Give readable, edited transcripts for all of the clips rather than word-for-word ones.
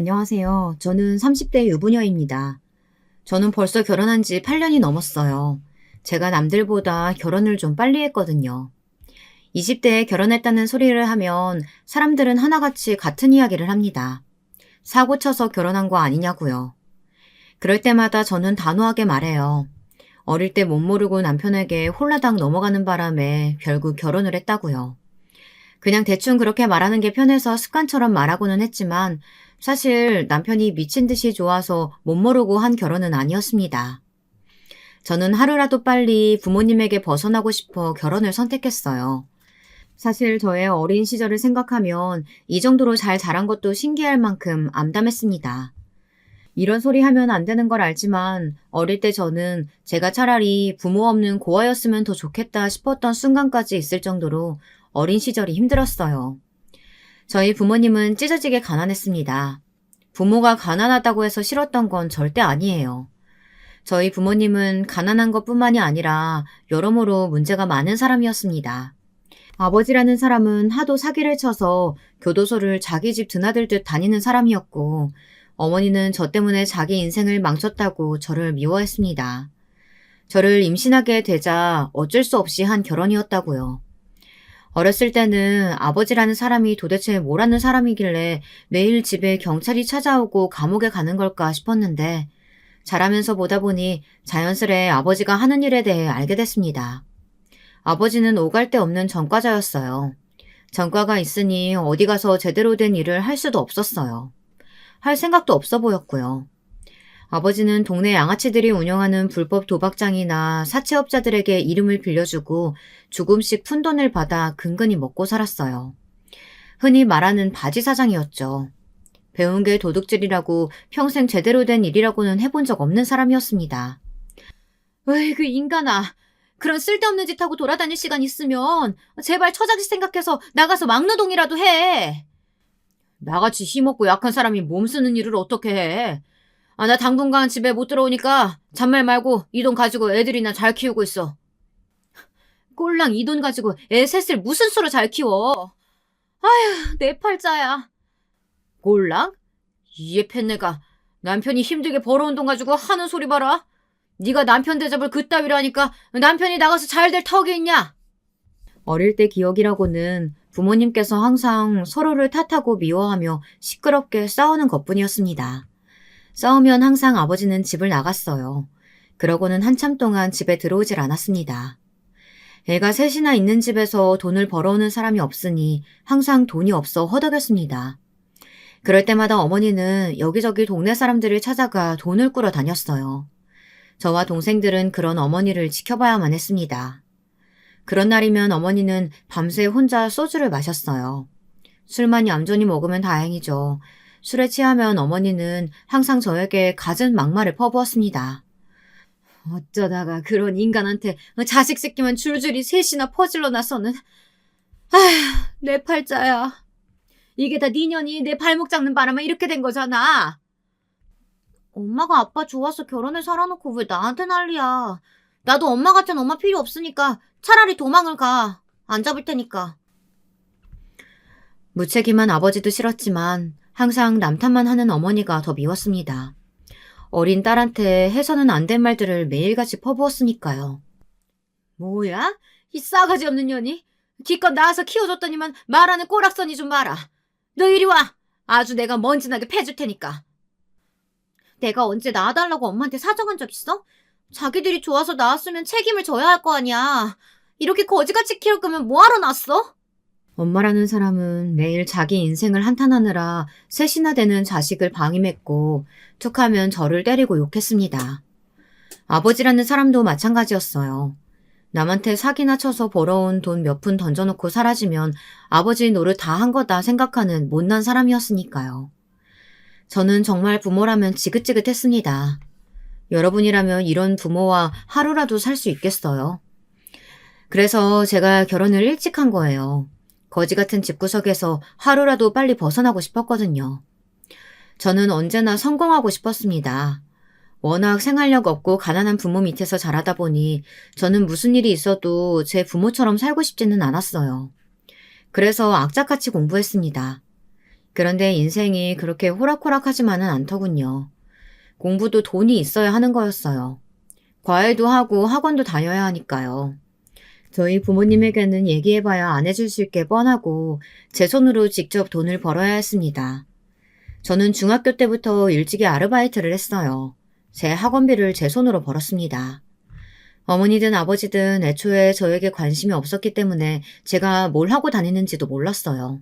안녕하세요. 저는 30대 유부녀입니다. 저는 벌써 결혼한 지 8년이 넘었어요. 제가 남들보다 결혼을 좀 빨리 했거든요. 20대에 결혼했다는 소리를 하면 사람들은 하나같이 같은 이야기를 합니다. 사고 쳐서 결혼한 거 아니냐고요. 그럴 때마다 저는 단호하게 말해요. 어릴 때 못 모르고 남편에게 홀라당 넘어가는 바람에 결국 결혼을 했다고요. 그냥 대충 그렇게 말하는 게 편해서 습관처럼 말하고는 했지만 사실 남편이 미친 듯이 좋아서 못 모르고 한 결혼은 아니었습니다. 저는 하루라도 빨리 부모님에게 벗어나고 싶어 결혼을 선택했어요. 사실 저의 어린 시절을 생각하면 이 정도로 잘 자란 것도 신기할 만큼 암담했습니다. 이런 소리 하면 안 되는 걸 알지만 어릴 때 저는 제가 차라리 부모 없는 고아였으면 더 좋겠다 싶었던 순간까지 있을 정도로 어린 시절이 힘들었어요. 저희 부모님은 찢어지게 가난했습니다. 부모가 가난하다고 해서 싫었던 건 절대 아니에요. 저희 부모님은 가난한 것뿐만이 아니라 여러모로 문제가 많은 사람이었습니다. 아버지라는 사람은 하도 사기를 쳐서 교도소를 자기 집 드나들듯 다니는 사람이었고, 어머니는 저 때문에 자기 인생을 망쳤다고 저를 미워했습니다. 저를 임신하게 되자 어쩔 수 없이 한 결혼이었다고요. 어렸을 때는 아버지라는 사람이 도대체 뭘 하는 사람이길래 매일 집에 경찰이 찾아오고 감옥에 가는 걸까 싶었는데, 자라면서 보다 보니 자연스레 아버지가 하는 일에 대해 알게 됐습니다. 아버지는 오갈 데 없는 전과자였어요. 전과가 있으니 어디 가서 제대로 된 일을 할 수도 없었어요. 할 생각도 없어 보였고요. 아버지는 동네 양아치들이 운영하는 불법 도박장이나 사채업자들에게 이름을 빌려주고 조금씩 푼돈을 받아 근근히 먹고 살았어요. 흔히 말하는 바지 사장이었죠. 배운 게 도둑질이라고 평생 제대로 된 일이라고는 해본 적 없는 사람이었습니다. 으이, 그 인간아. 그런 쓸데없는 짓 하고 돌아다닐 시간 있으면 제발 처자식 생각해서 나가서 막노동이라도 해. 나같이 힘없고 약한 사람이 몸 쓰는 일을 어떻게 해. 나 당분간 집에 못 들어오니까 잔말 말고 이 돈 가지고 애들이나 잘 키우고 있어. 꼴랑 이 돈 가지고 애 셋을 무슨 수로 잘 키워. 아휴, 내 팔자야. 꼴랑? 이에 팬네가 남편이 힘들게 벌어온 돈 가지고 하는 소리 봐라. 네가 남편 대접을 그따위로 하니까 남편이 나가서 잘 될 턱이 있냐? 어릴 때 기억이라고는 부모님께서 항상 서로를 탓하고 미워하며 시끄럽게 싸우는 것뿐이었습니다. 싸우면 항상 아버지는 집을 나갔어요. 그러고는 한참 동안 집에 들어오질 않았습니다. 애가 셋이나 있는 집에서 돈을 벌어오는 사람이 없으니 항상 돈이 없어 허덕였습니다. 그럴 때마다 어머니는 여기저기 동네 사람들을 찾아가 돈을 꾸러 다녔어요. 저와 동생들은 그런 어머니를 지켜봐야만 했습니다. 그런 날이면 어머니는 밤새 혼자 소주를 마셨어요. 술만 얌전히 먹으면 다행이죠. 술에 취하면 어머니는 항상 저에게 갖은 막말을 퍼부었습니다. 어쩌다가 그런 인간한테 자식 새끼만 줄줄이 셋이나 퍼질러 나서는. 아휴, 내 팔자야. 이게 다 네 년이 내 발목 잡는 바람에 이렇게 된 거잖아. 엄마가 아빠 좋아서 결혼을 살아놓고 왜 나한테 난리야. 나도 엄마 같은 엄마 필요 없으니까 차라리 도망을 가. 안 잡을 테니까. 무책임한 아버지도 싫었지만 항상 남탓만 하는 어머니가 더 미웠습니다. 어린 딸한테 해서는 안 된 말들을 매일같이 퍼부었으니까요. 뭐야? 이 싸가지 없는 년이? 기껏 낳아서 키워줬더니만 말하는 꼬락서니 좀 마라. 너 이리 와. 아주 내가 먼지나게 패줄 테니까. 내가 언제 낳아달라고 엄마한테 사정한 적 있어? 자기들이 좋아서 낳았으면 책임을 져야 할 거 아니야. 이렇게 거지같이 키울 거면 뭐하러 낳았어? 엄마라는 사람은 매일 자기 인생을 한탄하느라 셋이나 되는 자식을 방임했고 툭하면 저를 때리고 욕했습니다. 아버지라는 사람도 마찬가지였어요. 남한테 사기나 쳐서 벌어온 돈 몇 푼 던져놓고 사라지면 아버지 노릇 다 한 거다 생각하는 못난 사람이었으니까요. 저는 정말 부모라면 지긋지긋했습니다. 여러분이라면 이런 부모와 하루라도 살 수 있겠어요? 그래서 제가 결혼을 일찍 한 거예요. 거지 같은 집구석에서 하루라도 빨리 벗어나고 싶었거든요. 저는 언제나 성공하고 싶었습니다. 워낙 생활력 없고 가난한 부모 밑에서 자라다 보니 저는 무슨 일이 있어도 제 부모처럼 살고 싶지는 않았어요. 그래서 악착같이 공부했습니다. 그런데 인생이 그렇게 호락호락하지만은 않더군요. 공부도 돈이 있어야 하는 거였어요. 과외도 하고 학원도 다녀야 하니까요. 저희 부모님에게는 얘기해봐야 안 해주실 게 뻔하고 제 손으로 직접 돈을 벌어야 했습니다. 저는 중학교 때부터 일찍이 아르바이트를 했어요. 제 학원비를 제 손으로 벌었습니다. 어머니든 아버지든 애초에 저에게 관심이 없었기 때문에 제가 뭘 하고 다니는지도 몰랐어요.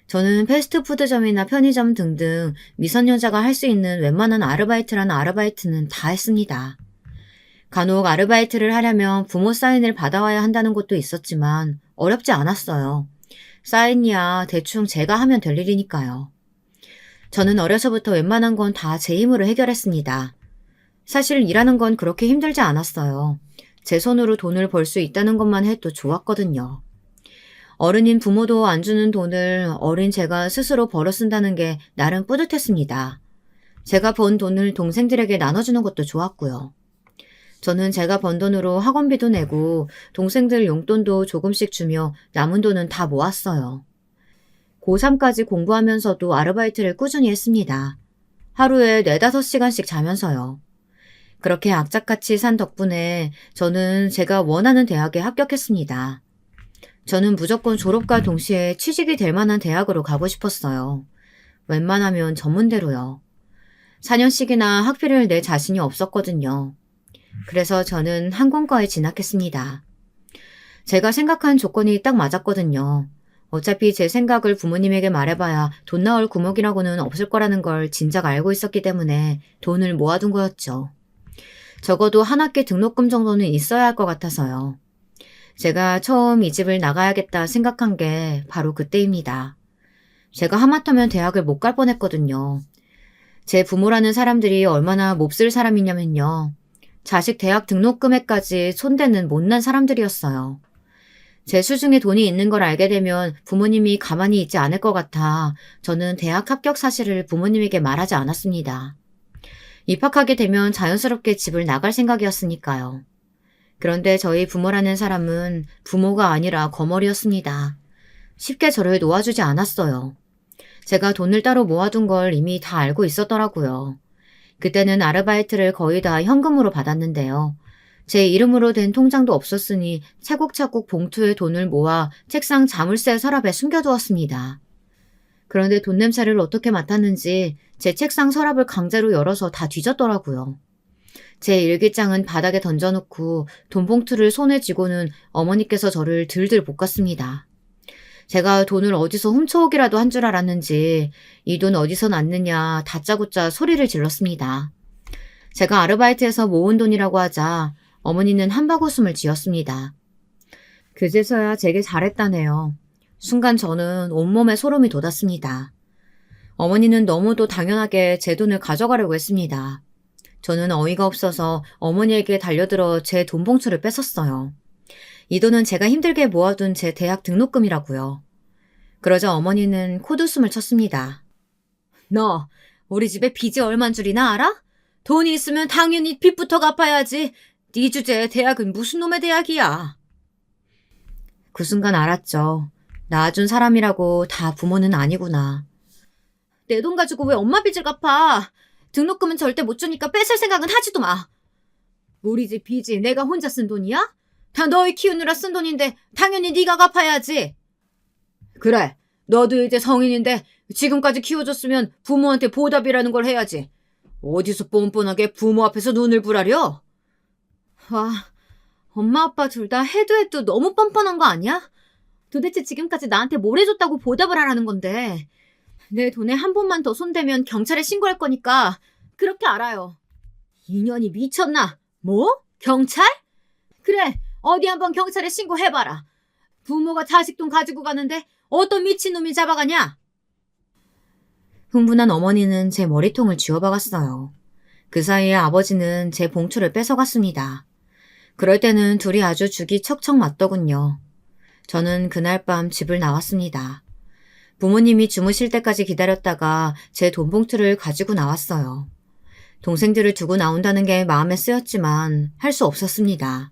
저는 패스트푸드점이나 편의점 등등 미성년자가 할 수 있는 웬만한 아르바이트라는 아르바이트는 다 했습니다. 간혹 아르바이트를 하려면 부모 사인을 받아와야 한다는 것도 있었지만 어렵지 않았어요. 사인이야 대충 제가 하면 될 일이니까요. 저는 어려서부터 웬만한 건 다 제 힘으로 해결했습니다. 사실 일하는 건 그렇게 힘들지 않았어요. 제 손으로 돈을 벌 수 있다는 것만 해도 좋았거든요. 어른인 부모도 안 주는 돈을 어린 제가 스스로 벌어 쓴다는 게 나름 뿌듯했습니다. 제가 번 돈을 동생들에게 나눠주는 것도 좋았고요. 저는 제가 번 돈으로 학원비도 내고 동생들 용돈도 조금씩 주며 남은 돈은 다 모았어요. 고3까지 공부하면서도 아르바이트를 꾸준히 했습니다. 하루에 4-5시간씩 자면서요. 그렇게 악착같이 산 덕분에 저는 제가 원하는 대학에 합격했습니다. 저는 무조건 졸업과 동시에 취직이 될 만한 대학으로 가고 싶었어요. 웬만하면 전문대로요. 4년씩이나 학비를 낼 자신이 없었거든요. 그래서 저는 항공과에 진학했습니다. 제가 생각한 조건이 딱 맞았거든요. 어차피 제 생각을 부모님에게 말해봐야 돈 나올 구멍이라고는 없을 거라는 걸 진작 알고 있었기 때문에 돈을 모아둔 거였죠. 적어도 한 학기 등록금 정도는 있어야 할 것 같아서요. 제가 처음 이 집을 나가야겠다 생각한 게 바로 그때입니다. 제가 하마터면 대학을 못 갈 뻔했거든요. 제 부모라는 사람들이 얼마나 몹쓸 사람이냐면요. 자식 대학 등록금에까지 손대는 못난 사람들이었어요. 제 수중에 돈이 있는 걸 알게 되면 부모님이 가만히 있지 않을 것 같아 저는 대학 합격 사실을 부모님에게 말하지 않았습니다. 입학하게 되면 자연스럽게 집을 나갈 생각이었으니까요. 그런데 저희 부모라는 사람은 부모가 아니라 거머리였습니다. 쉽게 저를 놓아주지 않았어요. 제가 돈을 따로 모아둔 걸 이미 다 알고 있었더라고요. 그때는 아르바이트를 거의 다 현금으로 받았는데요. 제 이름으로 된 통장도 없었으니 차곡차곡 봉투에 돈을 모아 책상 자물쇠 서랍에 숨겨두었습니다. 그런데 돈 냄새를 어떻게 맡았는지 제 책상 서랍을 강제로 열어서 다 뒤졌더라고요. 제 일기장은 바닥에 던져놓고 돈 봉투를 손에 쥐고는 어머니께서 저를 들들 볶았습니다. 제가 돈을 어디서 훔쳐오기라도 한 줄 알았는지 이 돈 어디서 났느냐 다짜고짜 소리를 질렀습니다. 제가 아르바이트에서 모은 돈이라고 하자 어머니는 한바구음을 지었습니다. 그제서야 제게 잘했다네요. 순간 저는 온몸에 소름이 돋았습니다. 어머니는 너무도 당연하게 제 돈을 가져가려고 했습니다. 저는 어이가 없어서 어머니에게 달려들어 제 돈 봉투를 뺏었어요. 이 돈은 제가 힘들게 모아둔 제 대학 등록금이라고요. 그러자 어머니는 코웃음을 쳤습니다. 너 우리 집에 빚이 얼만 줄이나 알아? 돈이 있으면 당연히 빚부터 갚아야지. 네 주제에 대학은 무슨 놈의 대학이야. 그 순간 알았죠. 낳아준 사람이라고 다 부모는 아니구나. 내 돈 가지고 왜 엄마 빚을 갚아? 등록금은 절대 못 주니까 뺏을 생각은 하지도 마. 우리 집 빚이 내가 혼자 쓴 돈이야? 다 너희 키우느라 쓴 돈인데 당연히 네가 갚아야지. 그래, 너도 이제 성인인데 지금까지 키워줬으면 부모한테 보답이라는 걸 해야지. 어디서 뻔뻔하게 부모 앞에서 눈을 부라려? 와, 엄마 아빠 둘 다 해도 너무 뻔뻔한 거 아니야? 도대체 지금까지 나한테 뭘 해줬다고 보답을 하라는 건데. 내 돈에 한 번만 더 손대면 경찰에 신고할 거니까 그렇게 알아요. 인연이 미쳤나? 뭐? 경찰? 그래, 어디 한번 경찰에 신고해봐라. 부모가 자식 돈 가지고 가는데 어떤 미친놈이 잡아가냐? 흥분한 어머니는 제 머리통을 쥐어박았어요. 그 사이에 아버지는 제 봉투를 뺏어갔습니다. 그럴 때는 둘이 아주 죽이 척척 맞더군요. 저는 그날 밤 집을 나왔습니다. 부모님이 주무실 때까지 기다렸다가 제 돈 봉투를 가지고 나왔어요. 동생들을 두고 나온다는 게 마음에 쓰였지만 할 수 없었습니다.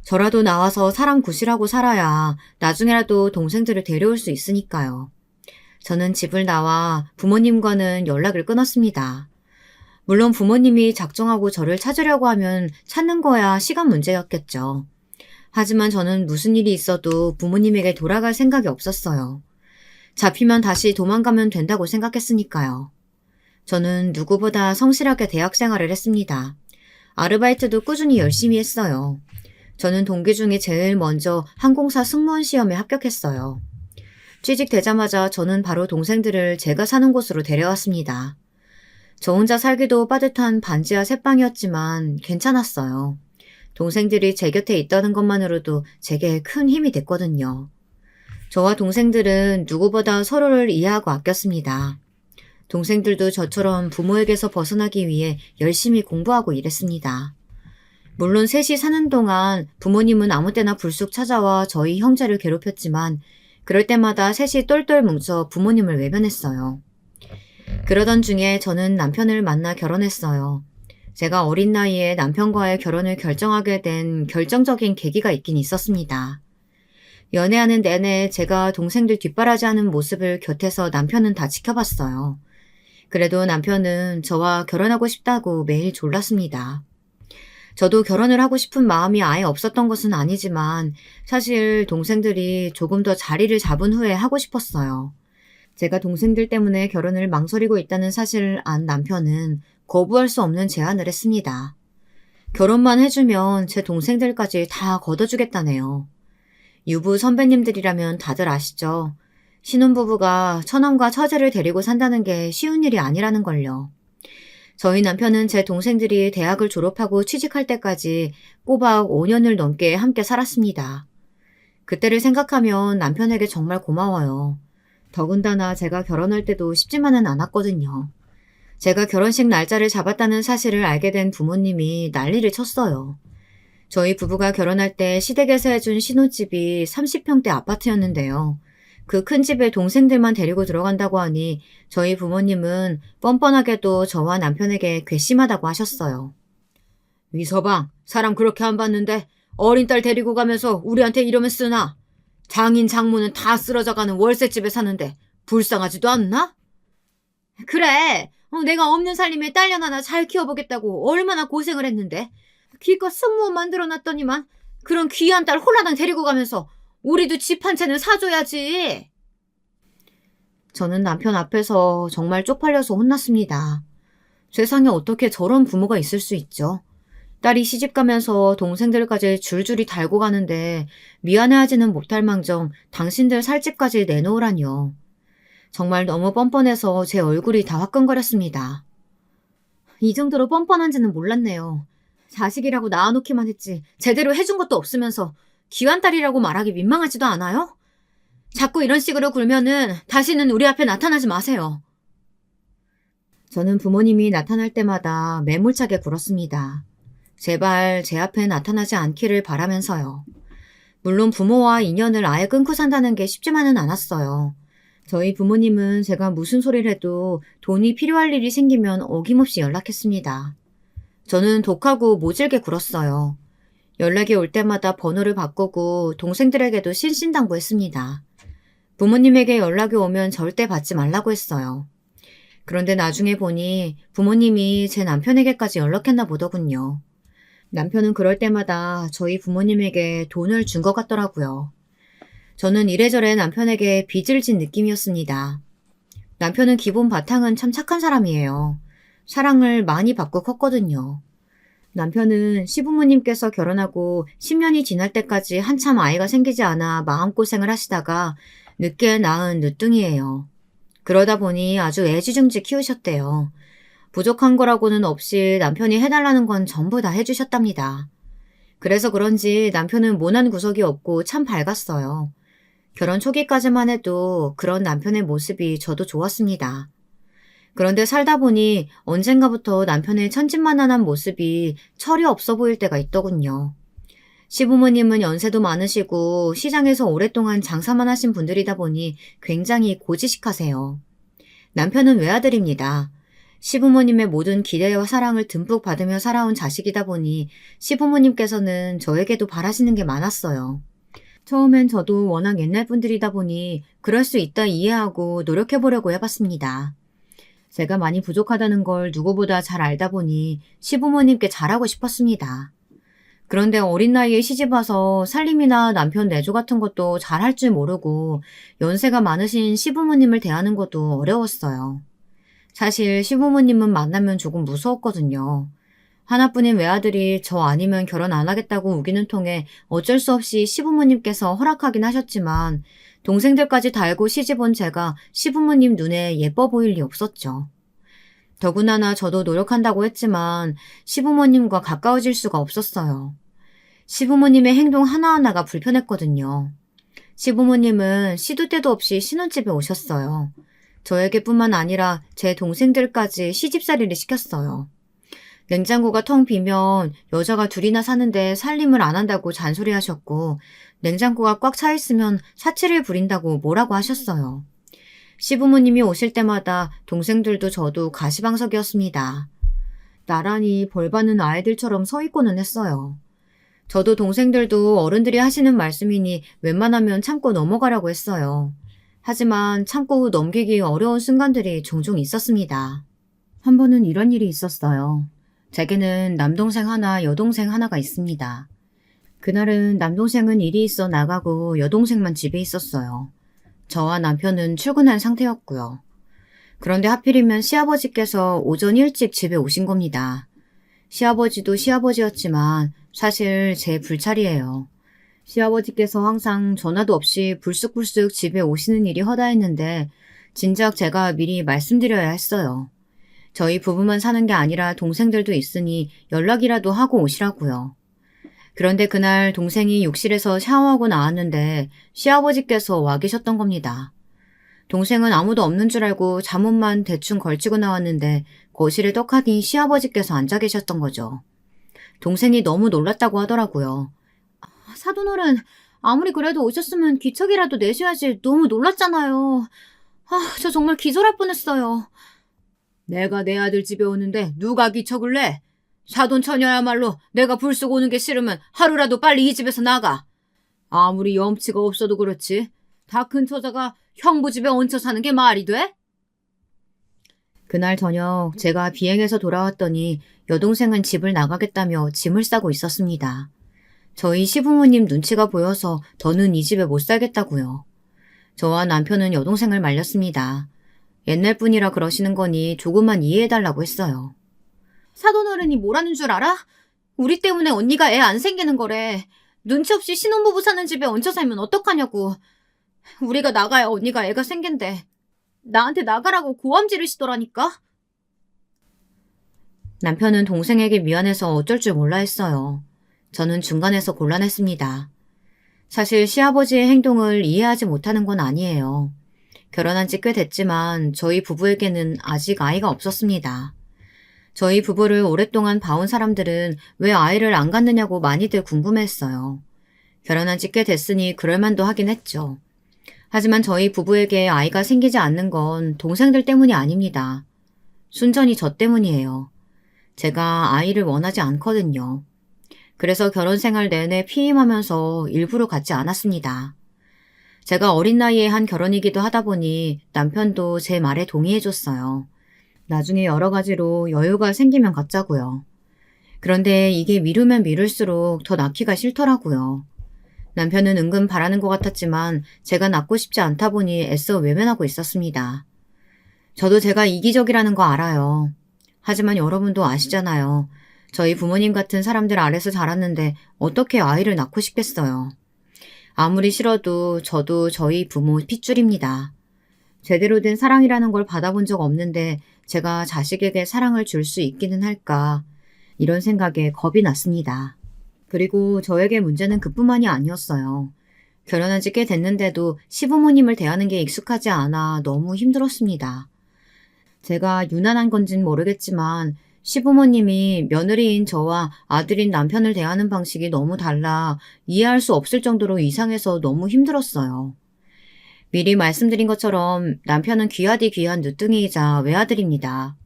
저라도 나와서 사람 구실하고 살아야 나중에라도 동생들을 데려올 수 있으니까요. 저는 집을 나와 부모님과는 연락을 끊었습니다. 물론 부모님이 작정하고 저를 찾으려고 하면 찾는 거야 시간 문제였겠죠. 하지만 저는 무슨 일이 있어도 부모님에게 돌아갈 생각이 없었어요. 잡히면 다시 도망가면 된다고 생각했으니까요. 저는 누구보다 성실하게 대학 생활을 했습니다. 아르바이트도 꾸준히 열심히 했어요. 저는 동기 중에 제일 먼저 항공사 승무원 시험에 합격했어요. 취직되자마자 저는 바로 동생들을 제가 사는 곳으로 데려왔습니다. 저 혼자 살기도 빠듯한 반지하 새방이었지만 괜찮았어요. 동생들이 제 곁에 있다는 것만으로도 제게 큰 힘이 됐거든요. 저와 동생들은 누구보다 서로를 이해하고 아꼈습니다. 동생들도 저처럼 부모에게서 벗어나기 위해 열심히 공부하고 일했습니다. 물론 셋이 사는 동안 부모님은 아무 때나 불쑥 찾아와 저희 형제를 괴롭혔지만 그럴 때마다 셋이 똘똘 뭉쳐 부모님을 외면했어요. 그러던 중에 저는 남편을 만나 결혼했어요. 제가 어린 나이에 남편과의 결혼을 결정하게 된 결정적인 계기가 있긴 있었습니다. 연애하는 내내 제가 동생들 뒷바라지하는 모습을 곁에서 남편은 다 지켜봤어요. 그래도 남편은 저와 결혼하고 싶다고 매일 졸랐습니다. 저도 결혼을 하고 싶은 마음이 아예 없었던 것은 아니지만 사실 동생들이 조금 더 자리를 잡은 후에 하고 싶었어요. 제가 동생들 때문에 결혼을 망설이고 있다는 사실을 안 남편은 거부할 수 없는 제안을 했습니다. 결혼만 해주면 제 동생들까지 다 걷어주겠다네요. 유부 선배님들이라면 다들 아시죠? 신혼부부가 처남과 처제를 데리고 산다는 게 쉬운 일이 아니라는 걸요. 저희 남편은 제 동생들이 대학을 졸업하고 취직할 때까지 꼬박 5년을 넘게 함께 살았습니다. 그때를 생각하면 남편에게 정말 고마워요. 더군다나 제가 결혼할 때도 쉽지만은 않았거든요. 제가 결혼식 날짜를 잡았다는 사실을 알게 된 부모님이 난리를 쳤어요. 저희 부부가 결혼할 때 시댁에서 해준 신혼집이 30평대 아파트였는데요. 그 큰 집에 동생들만 데리고 들어간다고 하니 저희 부모님은 뻔뻔하게도 저와 남편에게 괘씸하다고 하셨어요. 위서방, 사람 그렇게 안 봤는데 어린 딸 데리고 가면서 우리한테 이러면 쓰나? 장인 장모는 다 쓰러져가는 월세집에 사는데 불쌍하지도 않나? 그래, 내가 없는 살림에 딸년 하나 잘 키워보겠다고 얼마나 고생을 했는데 기껏 승무원 만들어놨더니만 그런 귀한 딸 홀라당 데리고 가면서 우리도 집 한 채는 사줘야지. 저는 남편 앞에서 정말 쪽팔려서 혼났습니다. 세상에 어떻게 저런 부모가 있을 수 있죠. 딸이 시집가면서 동생들까지 줄줄이 달고 가는데 미안해하지는 못할 망정 당신들 살 집까지 내놓으라뇨. 정말 너무 뻔뻔해서 제 얼굴이 다 화끈거렸습니다. 이 정도로 뻔뻔한지는 몰랐네요. 자식이라고 낳아놓기만 했지 제대로 해준 것도 없으면서 귀한 딸이라고 말하기 민망하지도 않아요? 자꾸 이런 식으로 굴면은 다시는 우리 앞에 나타나지 마세요. 저는 부모님이 나타날 때마다 매몰차게 굴었습니다. 제발 제 앞에 나타나지 않기를 바라면서요. 물론 부모와 인연을 아예 끊고 산다는 게 쉽지만은 않았어요. 저희 부모님은 제가 무슨 소리를 해도 돈이 필요할 일이 생기면 어김없이 연락했습니다. 저는 독하고 모질게 굴었어요. 연락이 올 때마다 번호를 바꾸고 동생들에게도 신신당부했습니다. 부모님에게 연락이 오면 절대 받지 말라고 했어요. 그런데 나중에 보니 부모님이 제 남편에게까지 연락했나 보더군요. 남편은 그럴 때마다 저희 부모님에게 돈을 준 것 같더라고요. 저는 이래저래 남편에게 빚을 진 느낌이었습니다. 남편은 기본 바탕은 참 착한 사람이에요. 사랑을 많이 받고 컸거든요. 남편은 시부모님께서 결혼하고 10년이 지날 때까지 한참 아이가 생기지 않아 마음고생을 하시다가 늦게 낳은 늦둥이에요. 그러다 보니 아주 애지중지 키우셨대요. 부족한 거라고는 없이 남편이 해달라는 건 전부 다 해주셨답니다. 그래서 그런지 남편은 모난 구석이 없고 참 밝았어요. 결혼 초기까지만 해도 그런 남편의 모습이 저도 좋았습니다. 그런데 살다 보니 언젠가부터 남편의 천진만만한 모습이 철이 없어 보일 때가 있더군요. 시부모님은 연세도 많으시고 시장에서 오랫동안 장사만 하신 분들이다 보니 굉장히 고지식하세요. 남편은 외아들입니다. 시부모님의 모든 기대와 사랑을 듬뿍 받으며 살아온 자식이다 보니 시부모님께서는 저에게도 바라시는 게 많았어요. 처음엔 저도 워낙 옛날 분들이다 보니 그럴 수 있다 이해하고 노력해보려고 해봤습니다. 제가 많이 부족하다는 걸 누구보다 잘 알다 보니 시부모님께 잘하고 싶었습니다. 그런데 어린 나이에 시집와서 살림이나 남편 내조 같은 것도 잘 할 줄 모르고 연세가 많으신 시부모님을 대하는 것도 어려웠어요. 사실 시부모님은 만나면 조금 무서웠거든요. 하나뿐인 외아들이 저 아니면 결혼 안 하겠다고 우기는 통에 어쩔 수 없이 시부모님께서 허락하긴 하셨지만 동생들까지 다 알고 시집 온 제가 시부모님 눈에 예뻐 보일 리 없었죠. 더구나 저도 노력한다고 했지만 시부모님과 가까워질 수가 없었어요. 시부모님의 행동 하나하나가 불편했거든요. 시부모님은 시도 때도 없이 신혼집에 오셨어요. 저에게뿐만 아니라 제 동생들까지 시집살이를 시켰어요. 냉장고가 텅 비면 여자가 둘이나 사는데 살림을 안 한다고 잔소리하셨고 냉장고가 꽉 차 있으면 사치를 부린다고 뭐라고 하셨어요. 시부모님이 오실 때마다 동생들도 저도 가시방석이었습니다. 나란히 벌받는 아이들처럼 서 있고는 했어요. 저도 동생들도 어른들이 하시는 말씀이니 웬만하면 참고 넘어가려고 했어요. 하지만 참고 넘기기 어려운 순간들이 종종 있었습니다. 한 번은 이런 일이 있었어요. 제게는 남동생 하나, 여동생 하나가 있습니다. 그날은 남동생은 일이 있어 나가고 여동생만 집에 있었어요. 저와 남편은 출근한 상태였고요. 그런데 하필이면 시아버지께서 오전 일찍 집에 오신 겁니다. 시아버지도 시아버지였지만 사실 제 불찰이에요. 시아버지께서 항상 전화도 없이 불쑥불쑥 집에 오시는 일이 허다했는데 진작 제가 미리 말씀드려야 했어요. 저희 부부만 사는 게 아니라 동생들도 있으니 연락이라도 하고 오시라고요. 그런데 그날 동생이 욕실에서 샤워하고 나왔는데 시아버지께서 와 계셨던 겁니다. 동생은 아무도 없는 줄 알고 잠옷만 대충 걸치고 나왔는데 거실에 떡하니 시아버지께서 앉아 계셨던 거죠. 동생이 너무 놀랐다고 하더라고요. 사돈어른, 아무리 그래도 오셨으면 기척이라도 내셔야지. 너무 놀랐잖아요. 저 정말 기절할 뻔했어요. 내가 내 아들 집에 오는데 누가 기척을 내? 사돈 처녀야말로 내가 불쑥 오는 게 싫으면 하루라도 빨리 이 집에서 나가. 아무리 염치가 없어도 그렇지. 다 큰 처자가 형부 집에 얹혀 사는 게 말이 돼? 그날 저녁 제가 비행해서 돌아왔더니 여동생은 집을 나가겠다며 짐을 싸고 있었습니다. 저희 시부모님 눈치가 보여서 더는 이 집에 못 살겠다고요. 저와 남편은 여동생을 말렸습니다. 옛날 분이라 그러시는 거니 조금만 이해해달라고 했어요. 사돈어른이 뭐라는 줄 알아? 우리 때문에 언니가 애 안 생기는 거래. 눈치 없이 신혼부부 사는 집에 얹혀 살면 어떡하냐고. 우리가 나가야 언니가 애가 생긴대. 나한테 나가라고 고함 지르시더라니까. 남편은 동생에게 미안해서 어쩔 줄 몰라 했어요. 저는 중간에서 곤란했습니다. 사실 시아버지의 행동을 이해하지 못하는 건 아니에요. 결혼한 지 꽤 됐지만 저희 부부에게는 아직 아이가 없었습니다. 저희 부부를 오랫동안 봐온 사람들은 왜 아이를 안 갖느냐고 많이들 궁금해했어요. 결혼한 지 꽤 됐으니 그럴만도 하긴 했죠. 하지만 저희 부부에게 아이가 생기지 않는 건 동생들 때문이 아닙니다. 순전히 저 때문이에요. 제가 아이를 원하지 않거든요. 그래서 결혼 생활 내내 피임하면서 일부러 갖지 않았습니다. 제가 어린 나이에 한 결혼이기도 하다 보니 남편도 제 말에 동의해줬어요. 나중에 여러 가지로 여유가 생기면 갖자고요. 그런데 이게 미루면 미룰수록 더 낳기가 싫더라고요. 남편은 은근 바라는 것 같았지만 제가 낳고 싶지 않다 보니 애써 외면하고 있었습니다. 저도 제가 이기적이라는 거 알아요. 하지만 여러분도 아시잖아요. 저희 부모님 같은 사람들 아래서 자랐는데 어떻게 아이를 낳고 싶겠어요. 아무리 싫어도 저도 저희 부모 핏줄입니다. 제대로 된 사랑이라는 걸 받아본 적 없는데 제가 자식에게 사랑을 줄 수 있기는 할까 이런 생각에 겁이 났습니다. 그리고 저에게 문제는 그뿐만이 아니었어요. 결혼한 지 꽤 됐는데도 시부모님을 대하는 게 익숙하지 않아 너무 힘들었습니다. 제가 유난한 건진 모르겠지만 시부모님이 며느리인 저와 아들인 남편을 대하는 방식이 너무 달라 이해할 수 없을 정도로 이상해서 너무 힘들었어요. 미리 말씀드린 것처럼 남편은 귀하디 귀한 늦둥이이자 외아들입니다.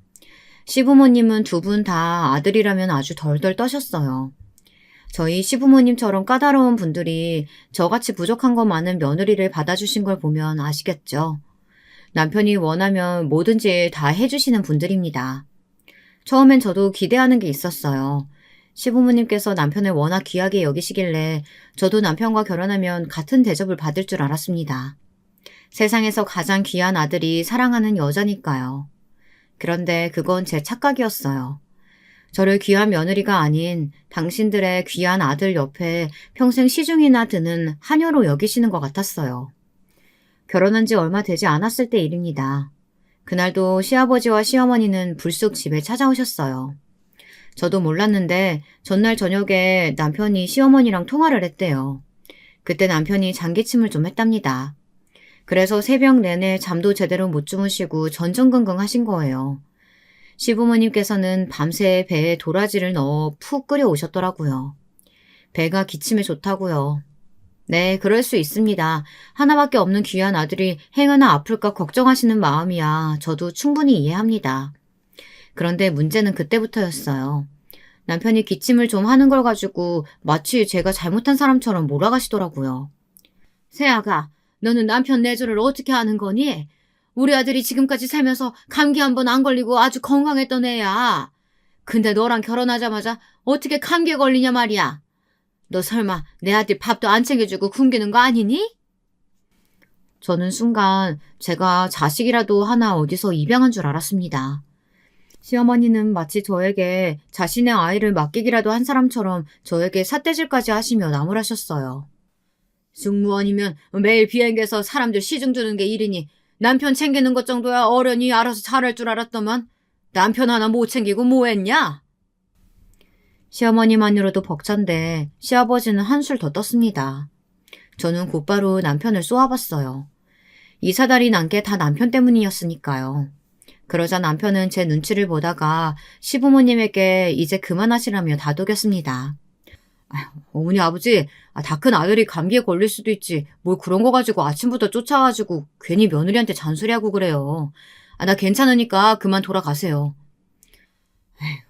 시부모님은 두 분 다 아들이라면 아주 덜덜 떠셨어요. 저희 시부모님처럼 까다로운 분들이 저같이 부족한 거 많은 며느리를 받아주신 걸 보면 아시겠죠? 남편이 원하면 뭐든지 다 해주시는 분들입니다. 처음엔 저도 기대하는 게 있었어요. 시부모님께서 남편을 워낙 귀하게 여기시길래 저도 남편과 결혼하면 같은 대접을 받을 줄 알았습니다. 세상에서 가장 귀한 아들이 사랑하는 여자니까요. 그런데 그건 제 착각이었어요. 저를 귀한 며느리가 아닌 당신들의 귀한 아들 옆에 평생 시중이나 드는 하녀로 여기시는 것 같았어요. 결혼한 지 얼마 되지 않았을 때 일입니다. 그날도 시아버지와 시어머니는 불쑥 집에 찾아오셨어요. 저도 몰랐는데 전날 저녁에 남편이 시어머니랑 통화를 했대요. 그때 남편이 장기침을 좀 했답니다. 그래서 새벽 내내 잠도 제대로 못 주무시고 전전긍긍 하신 거예요. 시부모님께서는 밤새 배에 도라지를 넣어 푹 끓여 오셨더라고요. 배가 기침에 좋다고요. 네, 그럴 수 있습니다. 하나밖에 없는 귀한 아들이 행여나 아플까 걱정하시는 마음이야 저도 충분히 이해합니다. 그런데 문제는 그때부터였어요. 남편이 기침을 좀 하는 걸 가지고 마치 제가 잘못한 사람처럼 몰아가시더라고요. 세아가, 너는 남편 내조를 어떻게 하는 거니? 우리 아들이 지금까지 살면서 감기 한 번 안 걸리고 아주 건강했던 애야. 근데 너랑 결혼하자마자 어떻게 감기에 걸리냐 말이야. 너 설마 내 아들 밥도 안 챙겨주고 굶기는 거 아니니? 저는 순간 제가 자식이라도 하나 어디서 입양한 줄 알았습니다. 시어머니는 마치 저에게 자신의 아이를 맡기기라도 한 사람처럼 저에게 삿대질까지 하시며 나무라셨어요. 승무원이면 매일 비행기에서 사람들 시중 주는 게 일이니 남편 챙기는 것 정도야 어련히 알아서 잘할 줄 알았더만 남편 하나 못 챙기고 뭐 했냐? 시어머니만으로도 벅찬데 시아버지는 한술 더 떴습니다. 저는 곧바로 남편을 쏘아봤어요. 이 사달이 난 게 다 남편 때문이었으니까요. 그러자 남편은 제 눈치를 보다가 시부모님에게 이제 그만하시라며 다독였습니다. 어머니 아버지, 다 큰 아들이 감기에 걸릴 수도 있지. 뭘 그런 거 가지고 아침부터 쫓아가지고 괜히 며느리한테 잔소리하고 그래요. 나 괜찮으니까 그만 돌아가세요.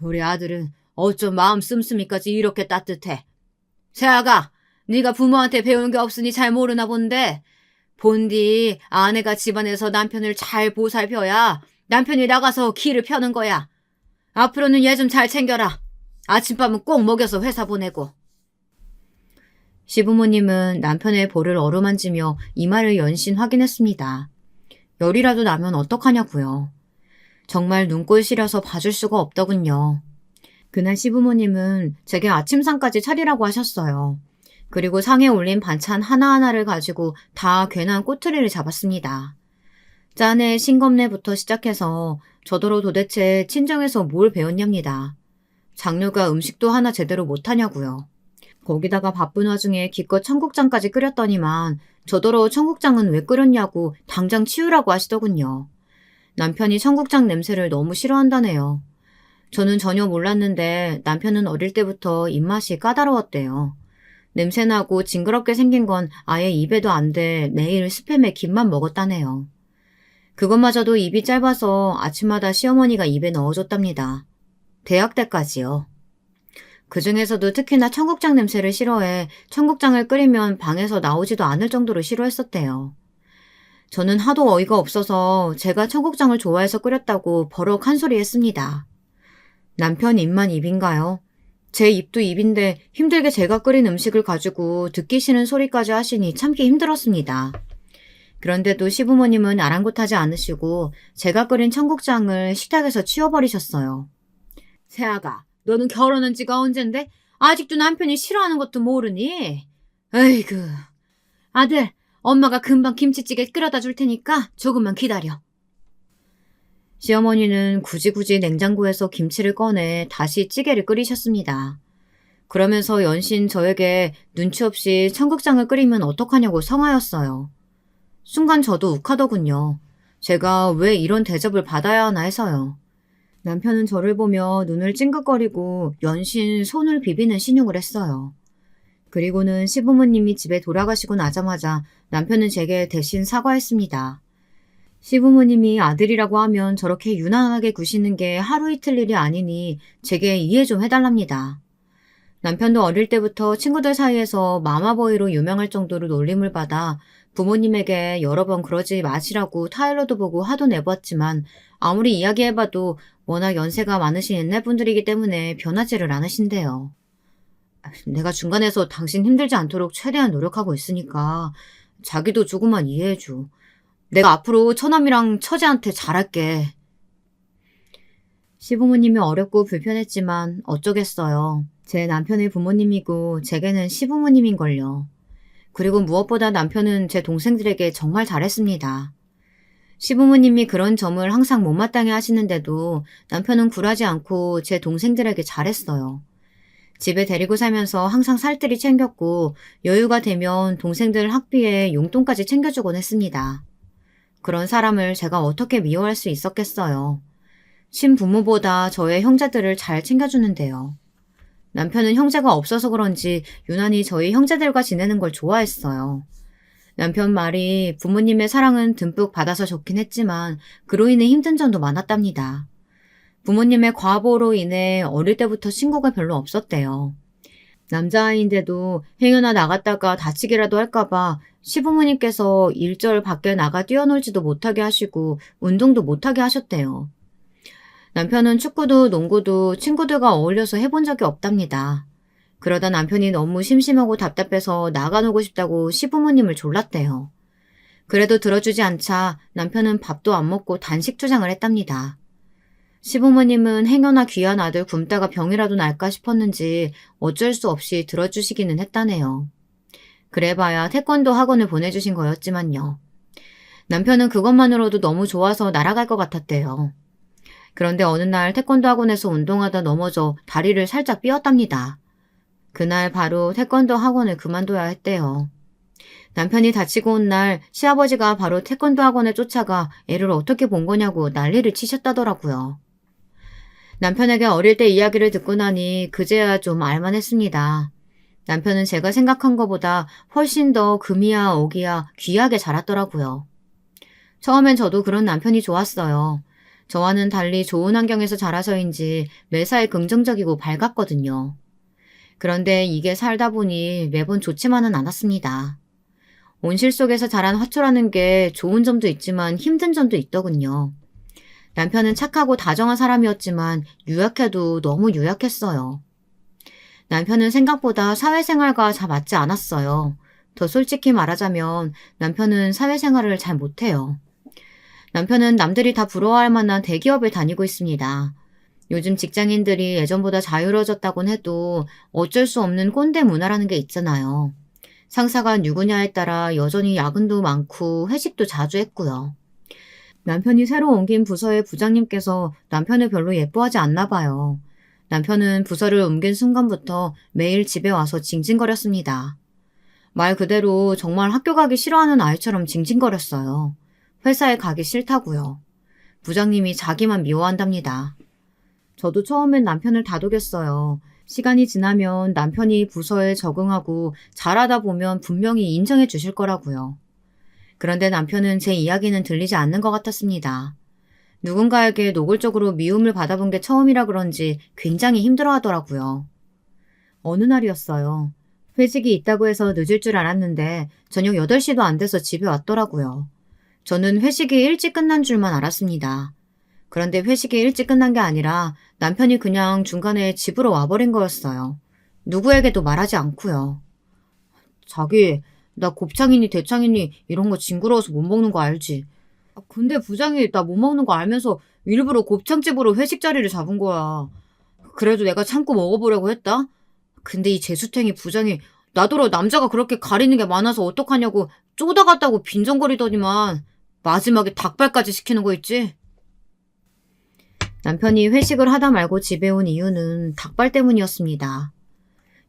우리 아들은 어쩜 마음 씀씀이까지 이렇게 따뜻해. 세아가, 네가 부모한테 배운 게 없으니 잘 모르나 본데 본디 아내가 집안에서 남편을 잘 보살펴야 남편이 나가서 기를 펴는 거야. 앞으로는 얘 좀 잘 챙겨라. 아침밥은 꼭 먹여서 회사 보내고. 시부모님은 남편의 볼을 어루만지며 이마를 연신 확인했습니다. 열이라도 나면 어떡하냐고요. 정말 눈꼴 시려서 봐줄 수가 없더군요. 그날 시부모님은 제게 아침상까지 차리라고 하셨어요. 그리고 상에 올린 반찬 하나하나를 가지고 다 괜한 꼬투리를 잡았습니다. 짠에 싱겁네부터 시작해서 저더러 도대체 친정에서 뭘 배웠냐입니다. 장녀가 음식도 하나 제대로 못하냐고요. 거기다가 바쁜 와중에 기껏 청국장까지 끓였더니만 저더러 청국장은 왜 끓였냐고 당장 치우라고 하시더군요. 남편이 청국장 냄새를 너무 싫어한다네요. 저는 전혀 몰랐는데 남편은 어릴 때부터 입맛이 까다로웠대요. 냄새나고 징그럽게 생긴 건 아예 입에도 안 돼 매일 스팸에 김만 먹었다네요. 그것마저도 입이 짧아서 아침마다 시어머니가 입에 넣어줬답니다. 대학 때까지요. 그중에서도 특히나 청국장 냄새를 싫어해 청국장을 끓이면 방에서 나오지도 않을 정도로 싫어했었대요. 저는 하도 어이가 없어서 제가 청국장을 좋아해서 끓였다고 버럭 한 소리 했습니다. 남편 입만 입인가요? 제 입도 입인데 힘들게 제가 끓인 음식을 가지고 듣기 싫은 소리까지 하시니 참기 힘들었습니다. 그런데도 시부모님은 아랑곳하지 않으시고 제가 끓인 청국장을 식탁에서 치워버리셨어요. 세아가, 너는 결혼한 지가 언젠데 아직도 남편이 싫어하는 것도 모르니? 에이구. 아들, 엄마가 금방 김치찌개 끓여다 줄 테니까 조금만 기다려. 시어머니는 굳이 냉장고에서 김치를 꺼내 다시 찌개를 끓이셨습니다. 그러면서 연신 저에게 눈치 없이 청국장을 끓이면 어떡하냐고 성하였어요. 순간 저도 욱하더군요. 제가 왜 이런 대접을 받아야 하나 해서요. 남편은 저를 보며 눈을 찡긋거리고 연신 손을 비비는 신용을 했어요. 그리고는 시부모님이 집에 돌아가시고 나자마자 남편은 제게 대신 사과했습니다. 시부모님이 아들이라고 하면 저렇게 유난하게 구시는 게 하루 이틀 일이 아니니 제게 이해 좀 해달랍니다. 남편도 어릴 때부터 친구들 사이에서 마마보이로 유명할 정도로 놀림을 받아 부모님에게 여러 번 그러지 마시라고 타일러도 보고 화도 내보았지만 아무리 이야기해봐도 워낙 연세가 많으신 옛날 분들이기 때문에 변하지를 않으신대요. 내가 중간에서 당신 힘들지 않도록 최대한 노력하고 있으니까 자기도 조금만 이해해줘. 내가 앞으로 처남이랑 처제한테 잘할게. 시부모님이 어렵고 불편했지만 어쩌겠어요. 제 남편의 부모님이고 제게는 시부모님인걸요. 그리고 무엇보다 남편은 제 동생들에게 정말 잘했습니다. 시부모님이 그런 점을 항상 못마땅해 하시는데도 남편은 굴하지 않고 제 동생들에게 잘했어요. 집에 데리고 살면서 항상 살뜰히 챙겼고 여유가 되면 동생들 학비에 용돈까지 챙겨주곤 했습니다. 그런 사람을 제가 어떻게 미워할 수 있었겠어요. 신부모보다 저의 형제들을 잘 챙겨주는데요. 남편은 형제가 없어서 그런지 유난히 저희 형제들과 지내는 걸 좋아했어요. 남편 말이 부모님의 사랑은 듬뿍 받아서 좋긴 했지만 그로 인해 힘든 점도 많았답니다. 부모님의 과보로 인해 어릴 때부터 친구가 별로 없었대요. 남자아이인데도 행여나 나갔다가 다치기라도 할까봐 시부모님께서 일절 밖에 나가 뛰어놀지도 못하게 하시고 운동도 못하게 하셨대요. 남편은 축구도 농구도 친구들과 어울려서 해본 적이 없답니다. 그러다 남편이 너무 심심하고 답답해서 나가놀고 싶다고 시부모님을 졸랐대요. 그래도 들어주지 않자 남편은 밥도 안 먹고 단식 투장을 했답니다. 시부모님은 행여나 귀한 아들 굶다가 병이라도 날까 싶었는지 어쩔 수 없이 들어주시기는 했다네요. 그래봐야 태권도 학원을 보내주신 거였지만요. 남편은 그것만으로도 너무 좋아서 날아갈 것 같았대요. 그런데 어느 날 태권도 학원에서 운동하다 넘어져 다리를 살짝 삐었답니다. 그날 바로 태권도 학원을 그만둬야 했대요. 남편이 다치고 온 날 시아버지가 바로 태권도 학원에 쫓아가 애를 어떻게 본 거냐고 난리를 치셨다더라고요. 남편에게 어릴 때 이야기를 듣고 나니 그제야 좀 알만했습니다. 남편은 제가 생각한 것보다 훨씬 더 금이야 오기야 귀하게 자랐더라고요. 처음엔 저도 그런 남편이 좋았어요. 저와는 달리 좋은 환경에서 자라서인지 매사에 긍정적이고 밝았거든요. 그런데 이게 살다 보니 매번 좋지만은 않았습니다. 온실 속에서 자란 화초라는 게 좋은 점도 있지만 힘든 점도 있더군요. 남편은 착하고 다정한 사람이었지만 유약해도 너무 유약했어요. 남편은 생각보다 사회생활과 잘 맞지 않았어요. 더 솔직히 말하자면 남편은 사회생활을 잘 못해요. 남편은 남들이 다 부러워할 만한 대기업에 다니고 있습니다. 요즘 직장인들이 예전보다 자유로워졌다곤 해도 어쩔 수 없는 꼰대 문화라는 게 있잖아요. 상사가 누구냐에 따라 여전히 야근도 많고 회식도 자주 했고요. 남편이 새로 옮긴 부서의 부장님께서 남편을 별로 예뻐하지 않나 봐요. 남편은 부서를 옮긴 순간부터 매일 집에 와서 징징거렸습니다. 말 그대로 정말 학교 가기 싫어하는 아이처럼 징징거렸어요. 회사에 가기 싫다고요. 부장님이 자기만 미워한답니다. 저도 처음엔 남편을 다독였어요. 시간이 지나면 남편이 부서에 적응하고 잘하다 보면 분명히 인정해 주실 거라고요. 그런데 남편은 제 이야기는 들리지 않는 것 같았습니다. 누군가에게 노골적으로 미움을 받아본 게 처음이라 그런지 굉장히 힘들어하더라고요. 어느 날이었어요. 회식이 있다고 해서 늦을 줄 알았는데 저녁 8시도 안 돼서 집에 왔더라고요. 저는 회식이 일찍 끝난 줄만 알았습니다. 그런데 회식이 일찍 끝난 게 아니라 남편이 그냥 중간에 집으로 와버린 거였어요. 누구에게도 말하지 않고요. 자기, 나 곱창이니 대창이니 이런 거 징그러워서 못 먹는 거 알지? 근데 부장이 나 못 먹는 거 알면서 일부러 곱창집으로 회식 자리를 잡은 거야. 그래도 내가 참고 먹어보려고 했다? 근데 이 재수탱이 부장이 나더러 남자가 그렇게 가리는 게 많아서 어떡하냐고 쪼다갔다고 빈정거리더니만 마지막에 닭발까지 시키는 거 있지? 남편이 회식을 하다 말고 집에 온 이유는 닭발 때문이었습니다.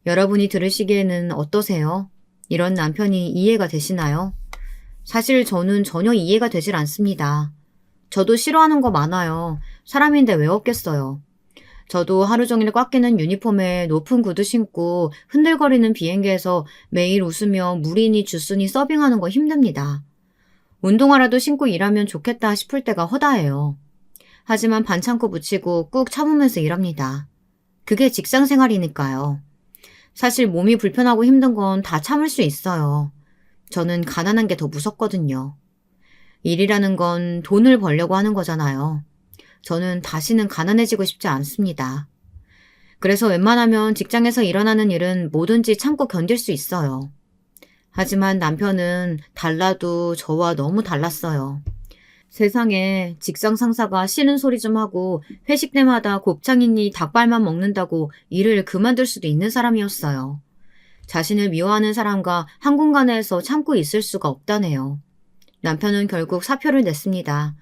여러분이 들으시기에는 어떠세요? 이런 남편이 이해가 되시나요? 사실 저는 전혀 이해가 되질 않습니다. 저도 싫어하는 거 많아요. 사람인데 왜 없겠어요. 저도 하루 종일 꽉 끼는 유니폼에 높은 구두 신고 흔들거리는 비행기에서 매일 웃으며 물이니 주스니 서빙하는 거 힘듭니다. 운동화라도 신고 일하면 좋겠다 싶을 때가 허다해요. 하지만 반창고 붙이고 꾹 참으면서 일합니다. 그게 직장 생활이니까요. 사실 몸이 불편하고 힘든 건 다 참을 수 있어요. 저는 가난한 게 더 무섭거든요. 일이라는 건 돈을 벌려고 하는 거잖아요. 저는 다시는 가난해지고 싶지 않습니다. 그래서 웬만하면 직장에서 일어나는 일은 뭐든지 참고 견딜 수 있어요. 하지만 남편은 달라도 저와 너무 달랐어요. 세상에 직장 상사가 싫은 소리 좀 하고 회식 때마다 곱창이니 닭발만 먹는다고 일을 그만둘 수도 있는 사람이었어요. 자신을 미워하는 사람과 한 공간에서 참고 있을 수가 없다네요. 남편은 결국 사표를 냈습니다.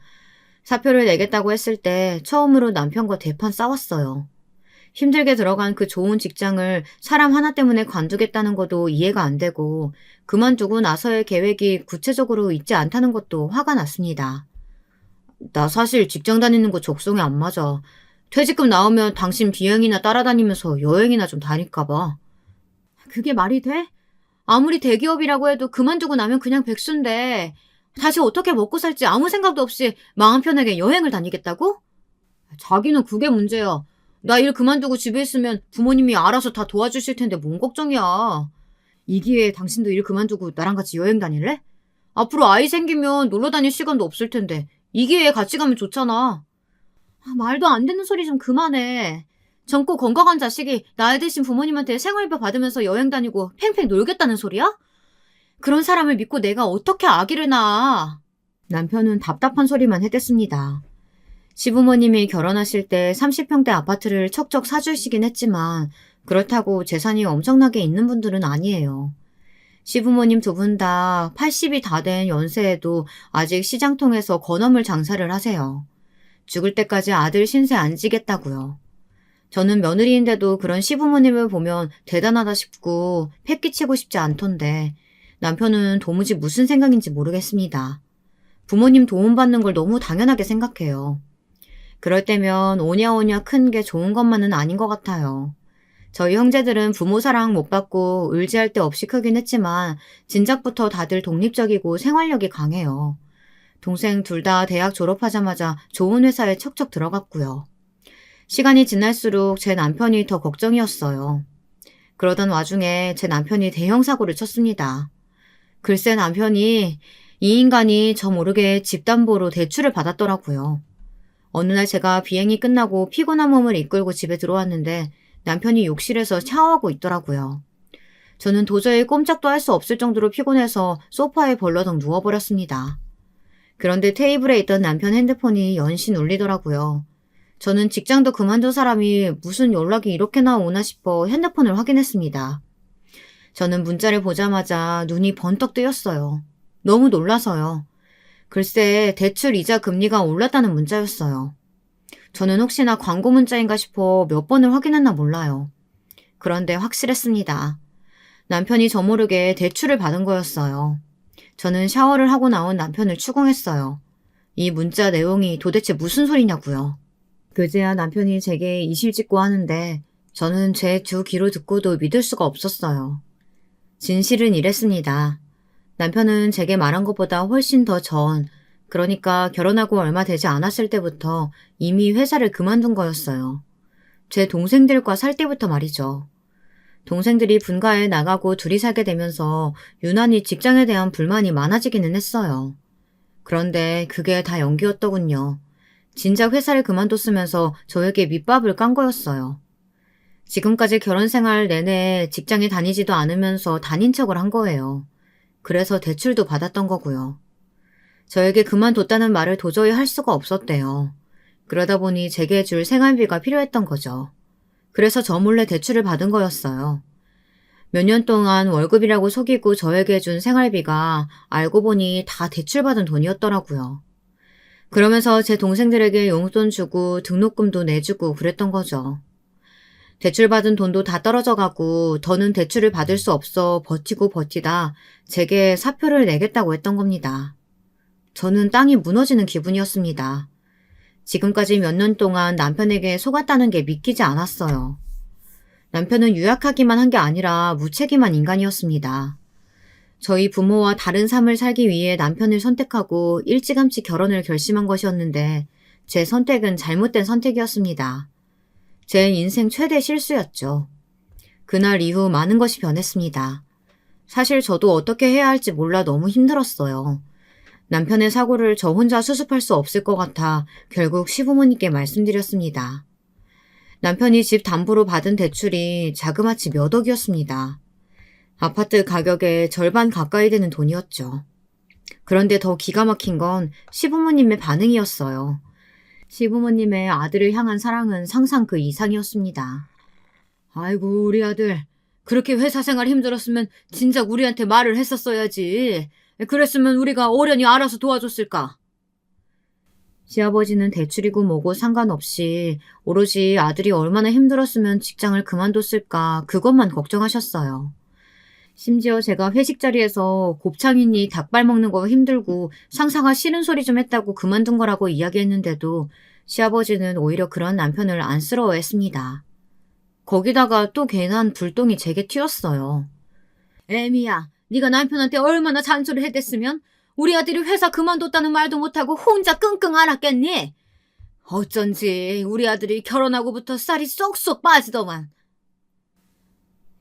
사표를 내겠다고 했을 때 처음으로 남편과 대판 싸웠어요. 힘들게 들어간 그 좋은 직장을 사람 하나 때문에 관두겠다는 것도 이해가 안 되고 그만두고 나서의 계획이 구체적으로 있지 않다는 것도 화가 났습니다. 나 사실 직장 다니는 거 적성에 안 맞아. 퇴직금 나오면 당신 비행이나 따라다니면서 여행이나 좀 다닐까 봐. 그게 말이 돼? 아무리 대기업이라고 해도 그만두고 나면 그냥 백수인데 다시 어떻게 먹고 살지 아무 생각도 없이 마음 편하게 여행을 다니겠다고? 자기는 그게 문제야. 나 일 그만두고 집에 있으면 부모님이 알아서 다 도와주실 텐데 뭔 걱정이야. 이 기회에 당신도 일 그만두고 나랑 같이 여행 다닐래? 앞으로 아이 생기면 놀러 다닐 시간도 없을 텐데 이 기회에 같이 가면 좋잖아. 말도 안 되는 소리 좀 그만해. 젊고 건강한 자식이 나이 드신 부모님한테 생활비 받으면서 여행 다니고 팽팽 놀겠다는 소리야? 그런 사람을 믿고 내가 어떻게 아기를 낳아? 남편은 답답한 소리만 해댔습니다. 시부모님이 결혼하실 때 30평대 아파트를 척척 사주시긴 했지만 그렇다고 재산이 엄청나게 있는 분들은 아니에요. 시부모님 두 분 다 80이 다 된 연세에도 아직 시장통에서 건어물 장사를 하세요. 죽을 때까지 아들 신세 안 지겠다고요. 저는 며느리인데도 그런 시부모님을 보면 대단하다 싶고 패기치고 싶지 않던데 남편은 도무지 무슨 생각인지 모르겠습니다. 부모님 도움받는 걸 너무 당연하게 생각해요. 그럴 때면 오냐오냐 큰 게 좋은 것만은 아닌 것 같아요. 저희 형제들은 부모 사랑 못 받고 의지할 데 없이 크긴 했지만 진작부터 다들 독립적이고 생활력이 강해요. 동생 둘 다 대학 졸업하자마자 좋은 회사에 척척 들어갔고요. 시간이 지날수록 제 남편이 더 걱정이었어요. 그러던 와중에 제 남편이 대형 사고를 쳤습니다. 글쎄 남편이 이 인간이 저 모르게 집담보로 대출을 받았더라고요. 어느 날 제가 비행이 끝나고 피곤한 몸을 이끌고 집에 들어왔는데 남편이 욕실에서 샤워하고 있더라고요. 저는 도저히 꼼짝도 할 수 없을 정도로 피곤해서 소파에 벌러덩 누워버렸습니다. 그런데 테이블에 있던 남편 핸드폰이 연신 울리더라고요. 저는 직장도 그만둔 사람이 무슨 연락이 이렇게나 오나 싶어 핸드폰을 확인했습니다. 저는 문자를 보자마자 눈이 번떡 뜨였어요. 너무 놀라서요. 글쎄 대출 이자 금리가 올랐다는 문자였어요. 저는 혹시나 광고 문자인가 싶어 몇 번을 확인했나 몰라요. 그런데 확실했습니다. 남편이 저 모르게 대출을 받은 거였어요. 저는 샤워를 하고 나온 남편을 추궁했어요. 이 문자 내용이 도대체 무슨 소리냐고요. 그제야 남편이 제게 이실직고 하는데 저는 제 두 귀로 듣고도 믿을 수가 없었어요. 진실은 이랬습니다. 남편은 제게 말한 것보다 훨씬 더 전, 그러니까 결혼하고 얼마 되지 않았을 때부터 이미 회사를 그만둔 거였어요. 제 동생들과 살 때부터 말이죠. 동생들이 분가에 나가고 둘이 살게 되면서 유난히 직장에 대한 불만이 많아지기는 했어요. 그런데 그게 다 연기였더군요. 진작 회사를 그만뒀으면서 저에게 밑밥을 깐 거였어요. 지금까지 결혼 생활 내내 직장에 다니지도 않으면서 다닌 척을 한 거예요. 그래서 대출도 받았던 거고요. 저에게 그만뒀다는 말을 도저히 할 수가 없었대요. 그러다 보니 제게 줄 생활비가 필요했던 거죠. 그래서 저 몰래 대출을 받은 거였어요. 몇 년 동안 월급이라고 속이고 저에게 준 생활비가 알고 보니 다 대출받은 돈이었더라고요. 그러면서 제 동생들에게 용돈 주고 등록금도 내주고 그랬던 거죠. 대출받은 돈도 다 떨어져 가고 더는 대출을 받을 수 없어 버티고 버티다 제게 사표를 내겠다고 했던 겁니다. 저는 땅이 무너지는 기분이었습니다. 지금까지 몇 년 동안 남편에게 속았다는 게 믿기지 않았어요. 남편은 유약하기만 한 게 아니라 무책임한 인간이었습니다. 저희 부모와 다른 삶을 살기 위해 남편을 선택하고 일찌감치 결혼을 결심한 것이었는데 제 선택은 잘못된 선택이었습니다. 제 인생 최대 실수였죠. 그날 이후 많은 것이 변했습니다. 사실 저도 어떻게 해야 할지 몰라 너무 힘들었어요. 남편의 사고를 저 혼자 수습할 수 없을 것 같아 결국 시부모님께 말씀드렸습니다. 남편이 집 담보로 받은 대출이 자그마치 몇 억이었습니다. 아파트 가격의 절반 가까이 되는 돈이었죠. 그런데 더 기가 막힌 건 시부모님의 반응이었어요. 시부모님의 아들을 향한 사랑은 상상 그 이상이었습니다. 아이고, 우리 아들. 그렇게 회사 생활 힘들었으면 진작 우리한테 말을 했었어야지. 그랬으면 우리가 어련히 알아서 도와줬을까. 시아버지는 대출이고 뭐고 상관없이 오로지 아들이 얼마나 힘들었으면 직장을 그만뒀을까 그것만 걱정하셨어요. 심지어 제가 회식 자리에서 곱창이니 닭발 먹는 거 힘들고 상사가 싫은 소리 좀 했다고 그만둔 거라고 이야기했는데도 시아버지는 오히려 그런 남편을 안쓰러워했습니다. 거기다가 또 괜한 불똥이 제게 튀었어요. 애미야, 네가 남편한테 얼마나 잔소리를 했댔으면 우리 아들이 회사 그만뒀다는 말도 못하고 혼자 끙끙 앓았겠니? 어쩐지 우리 아들이 결혼하고부터 쌀이 쏙쏙 빠지더만.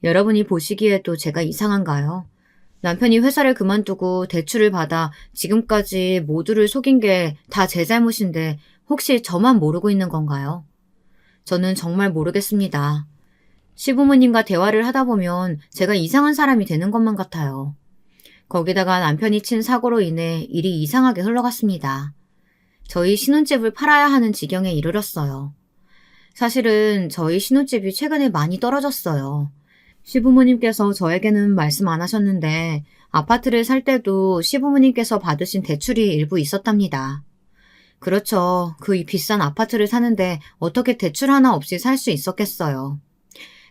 여러분이 보시기에도 제가 이상한가요? 남편이 회사를 그만두고 대출을 받아 지금까지 모두를 속인 게 다 제 잘못인데 혹시 저만 모르고 있는 건가요? 저는 정말 모르겠습니다. 시부모님과 대화를 하다 보면 제가 이상한 사람이 되는 것만 같아요. 거기다가 남편이 친 사고로 인해 일이 이상하게 흘러갔습니다. 저희 신혼집을 팔아야 하는 지경에 이르렀어요. 사실은 저희 신혼집이 최근에 많이 떨어졌어요. 시부모님께서 저에게는 말씀 안 하셨는데 아파트를 살 때도 시부모님께서 받으신 대출이 일부 있었답니다. 그렇죠. 그 비싼 아파트를 사는데 어떻게 대출 하나 없이 살 수 있었겠어요.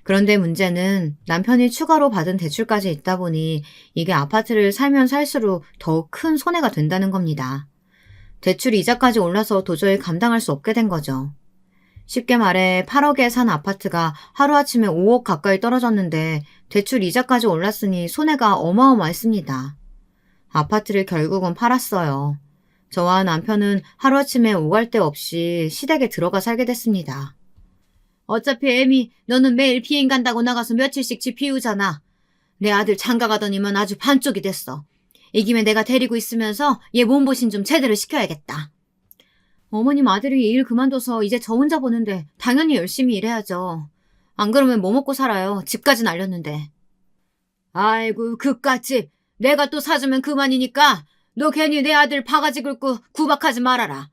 그런데 문제는 남편이 추가로 받은 대출까지 있다 보니 이게 아파트를 살면 살수록 더 큰 손해가 된다는 겁니다. 대출 이자까지 올라서 도저히 감당할 수 없게 된 거죠. 쉽게 말해 8억에 산 아파트가 하루아침에 5억 가까이 떨어졌는데 대출 이자까지 올랐으니 손해가 어마어마했습니다. 아파트를 결국은 팔았어요. 저와 남편은 하루아침에 오갈 데 없이 시댁에 들어가 살게 됐습니다. 어차피 애미 너는 매일 비행 간다고 나가서 며칠씩 집 비우잖아. 내 아들 장가 가더니만 아주 반쪽이 됐어. 이 김에 내가 데리고 있으면서 얘 몸보신 좀 제대로 시켜야겠다. 어머님 아들이 일 그만둬서 이제 저 혼자 보는데 당연히 열심히 일해야죠. 안 그러면 뭐 먹고 살아요. 집까지 날렸는데. 아이고 그깟집 내가 또 사주면 그만이니까 너 괜히 내 아들 바가지 긁고 구박하지 말아라.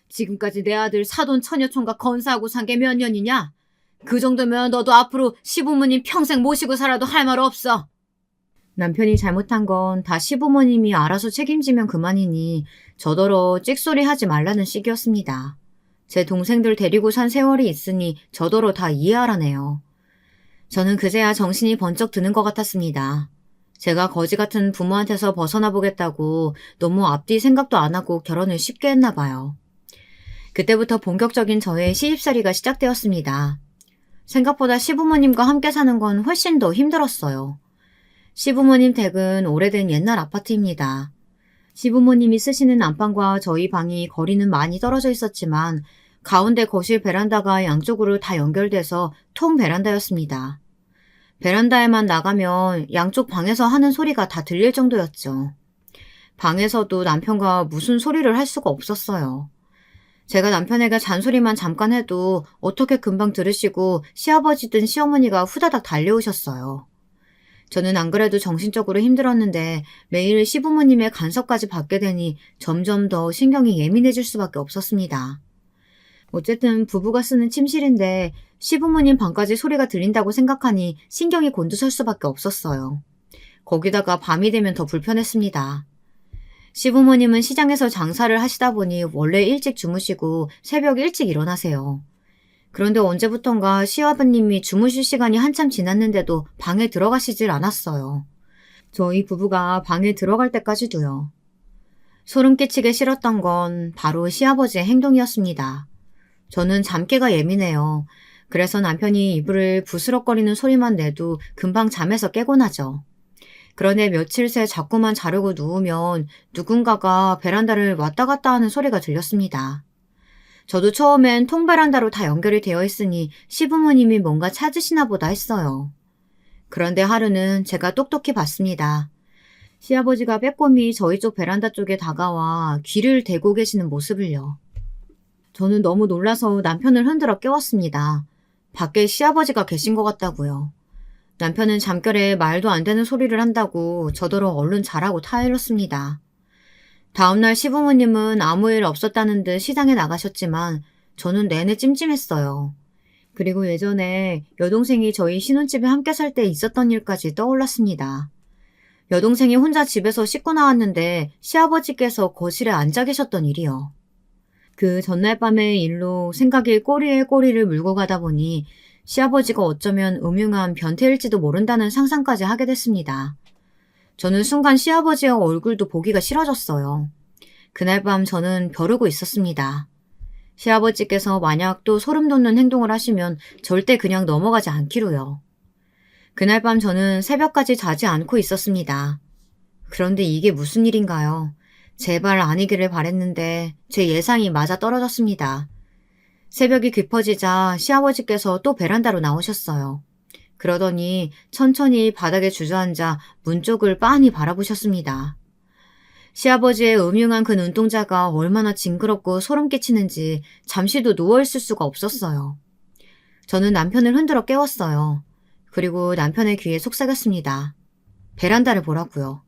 지금까지 내 아들 사돈 처녀총각 건사하고 산 게 몇 년이냐? 그 정도면 너도 앞으로 시부모님 평생 모시고 살아도 할 말 없어. 남편이 잘못한 건 다 시부모님이 알아서 책임지면 그만이니 저더러 찍소리 하지 말라는 식이었습니다. 제 동생들 데리고 산 세월이 있으니 저더러 다 이해하라네요. 저는 그제야 정신이 번쩍 드는 것 같았습니다. 제가 거지 같은 부모한테서 벗어나 보겠다고 너무 앞뒤 생각도 안 하고 결혼을 쉽게 했나 봐요. 그때부터 본격적인 저의 시집살이가 시작되었습니다. 생각보다 시부모님과 함께 사는 건 훨씬 더 힘들었어요. 시부모님 댁은 오래된 옛날 아파트입니다. 시부모님이 쓰시는 안방과 저희 방이 거리는 많이 떨어져 있었지만 가운데 거실 베란다가 양쪽으로 다 연결돼서 통 베란다였습니다. 베란다에만 나가면 양쪽 방에서 하는 소리가 다 들릴 정도였죠. 방에서도 남편과 무슨 소리를 할 수가 없었어요. 제가 남편에게 잔소리만 잠깐 해도 어떻게 금방 들으시고 시아버지든 시어머니가 후다닥 달려오셨어요. 저는 안 그래도 정신적으로 힘들었는데 매일 시부모님의 간섭까지 받게 되니 점점 더 신경이 예민해질 수밖에 없었습니다. 어쨌든 부부가 쓰는 침실인데 시부모님 방까지 소리가 들린다고 생각하니 신경이 곤두설 수밖에 없었어요. 거기다가 밤이 되면 더 불편했습니다. 시부모님은 시장에서 장사를 하시다 보니 원래 일찍 주무시고 새벽 일찍 일어나세요. 그런데 언제부턴가 시아버님이 주무실 시간이 한참 지났는데도 방에 들어가시질 않았어요. 저희 부부가 방에 들어갈 때까지도요. 소름 끼치게 싫었던 건 바로 시아버지의 행동이었습니다. 저는 잠깨가 예민해요. 그래서 남편이 이불을 부스럭거리는 소리만 내도 금방 잠에서 깨곤 하죠. 그런데 며칠 새 자꾸만 자려고 누우면 누군가가 베란다를 왔다 갔다 하는 소리가 들렸습니다. 저도 처음엔 통베란다로 다 연결이 되어 있으니 시부모님이 뭔가 찾으시나 보다 했어요. 그런데 하루는 제가 똑똑히 봤습니다. 시아버지가 빼꼼히 저희 쪽 베란다 쪽에 다가와 귀를 대고 계시는 모습을요. 저는 너무 놀라서 남편을 흔들어 깨웠습니다. 밖에 시아버지가 계신 것 같다고요. 남편은 잠결에 말도 안 되는 소리를 한다고 저더러 얼른 자라고 타일렀습니다. 다음날 시부모님은 아무 일 없었다는 듯 시장에 나가셨지만 저는 내내 찜찜했어요. 그리고 예전에 여동생이 저희 신혼집에 함께 살 때 있었던 일까지 떠올랐습니다. 여동생이 혼자 집에서 씻고 나왔는데 시아버지께서 거실에 앉아 계셨던 일이요. 그 전날 밤의 일로 생각이 꼬리에 꼬리를 물고 가다 보니 시아버지가 어쩌면 음흉한 변태일지도 모른다는 상상까지 하게 됐습니다. 저는 순간 시아버지의 얼굴도 보기가 싫어졌어요. 그날 밤 저는 벼르고 있었습니다. 시아버지께서 만약 또 소름 돋는 행동을 하시면 절대 그냥 넘어가지 않기로요. 그날 밤 저는 새벽까지 자지 않고 있었습니다. 그런데 이게 무슨 일인가요? 제발 아니기를 바랬는데 제 예상이 맞아 떨어졌습니다. 새벽이 깊어지자 시아버지께서 또 베란다로 나오셨어요. 그러더니 천천히 바닥에 주저앉아 문 쪽을 빤히 바라보셨습니다. 시아버지의 음흉한 그 눈동자가 얼마나 징그럽고 소름 끼치는지 잠시도 누워있을 수가 없었어요. 저는 남편을 흔들어 깨웠어요. 그리고 남편의 귀에 속삭였습니다. 베란다를 보라고요.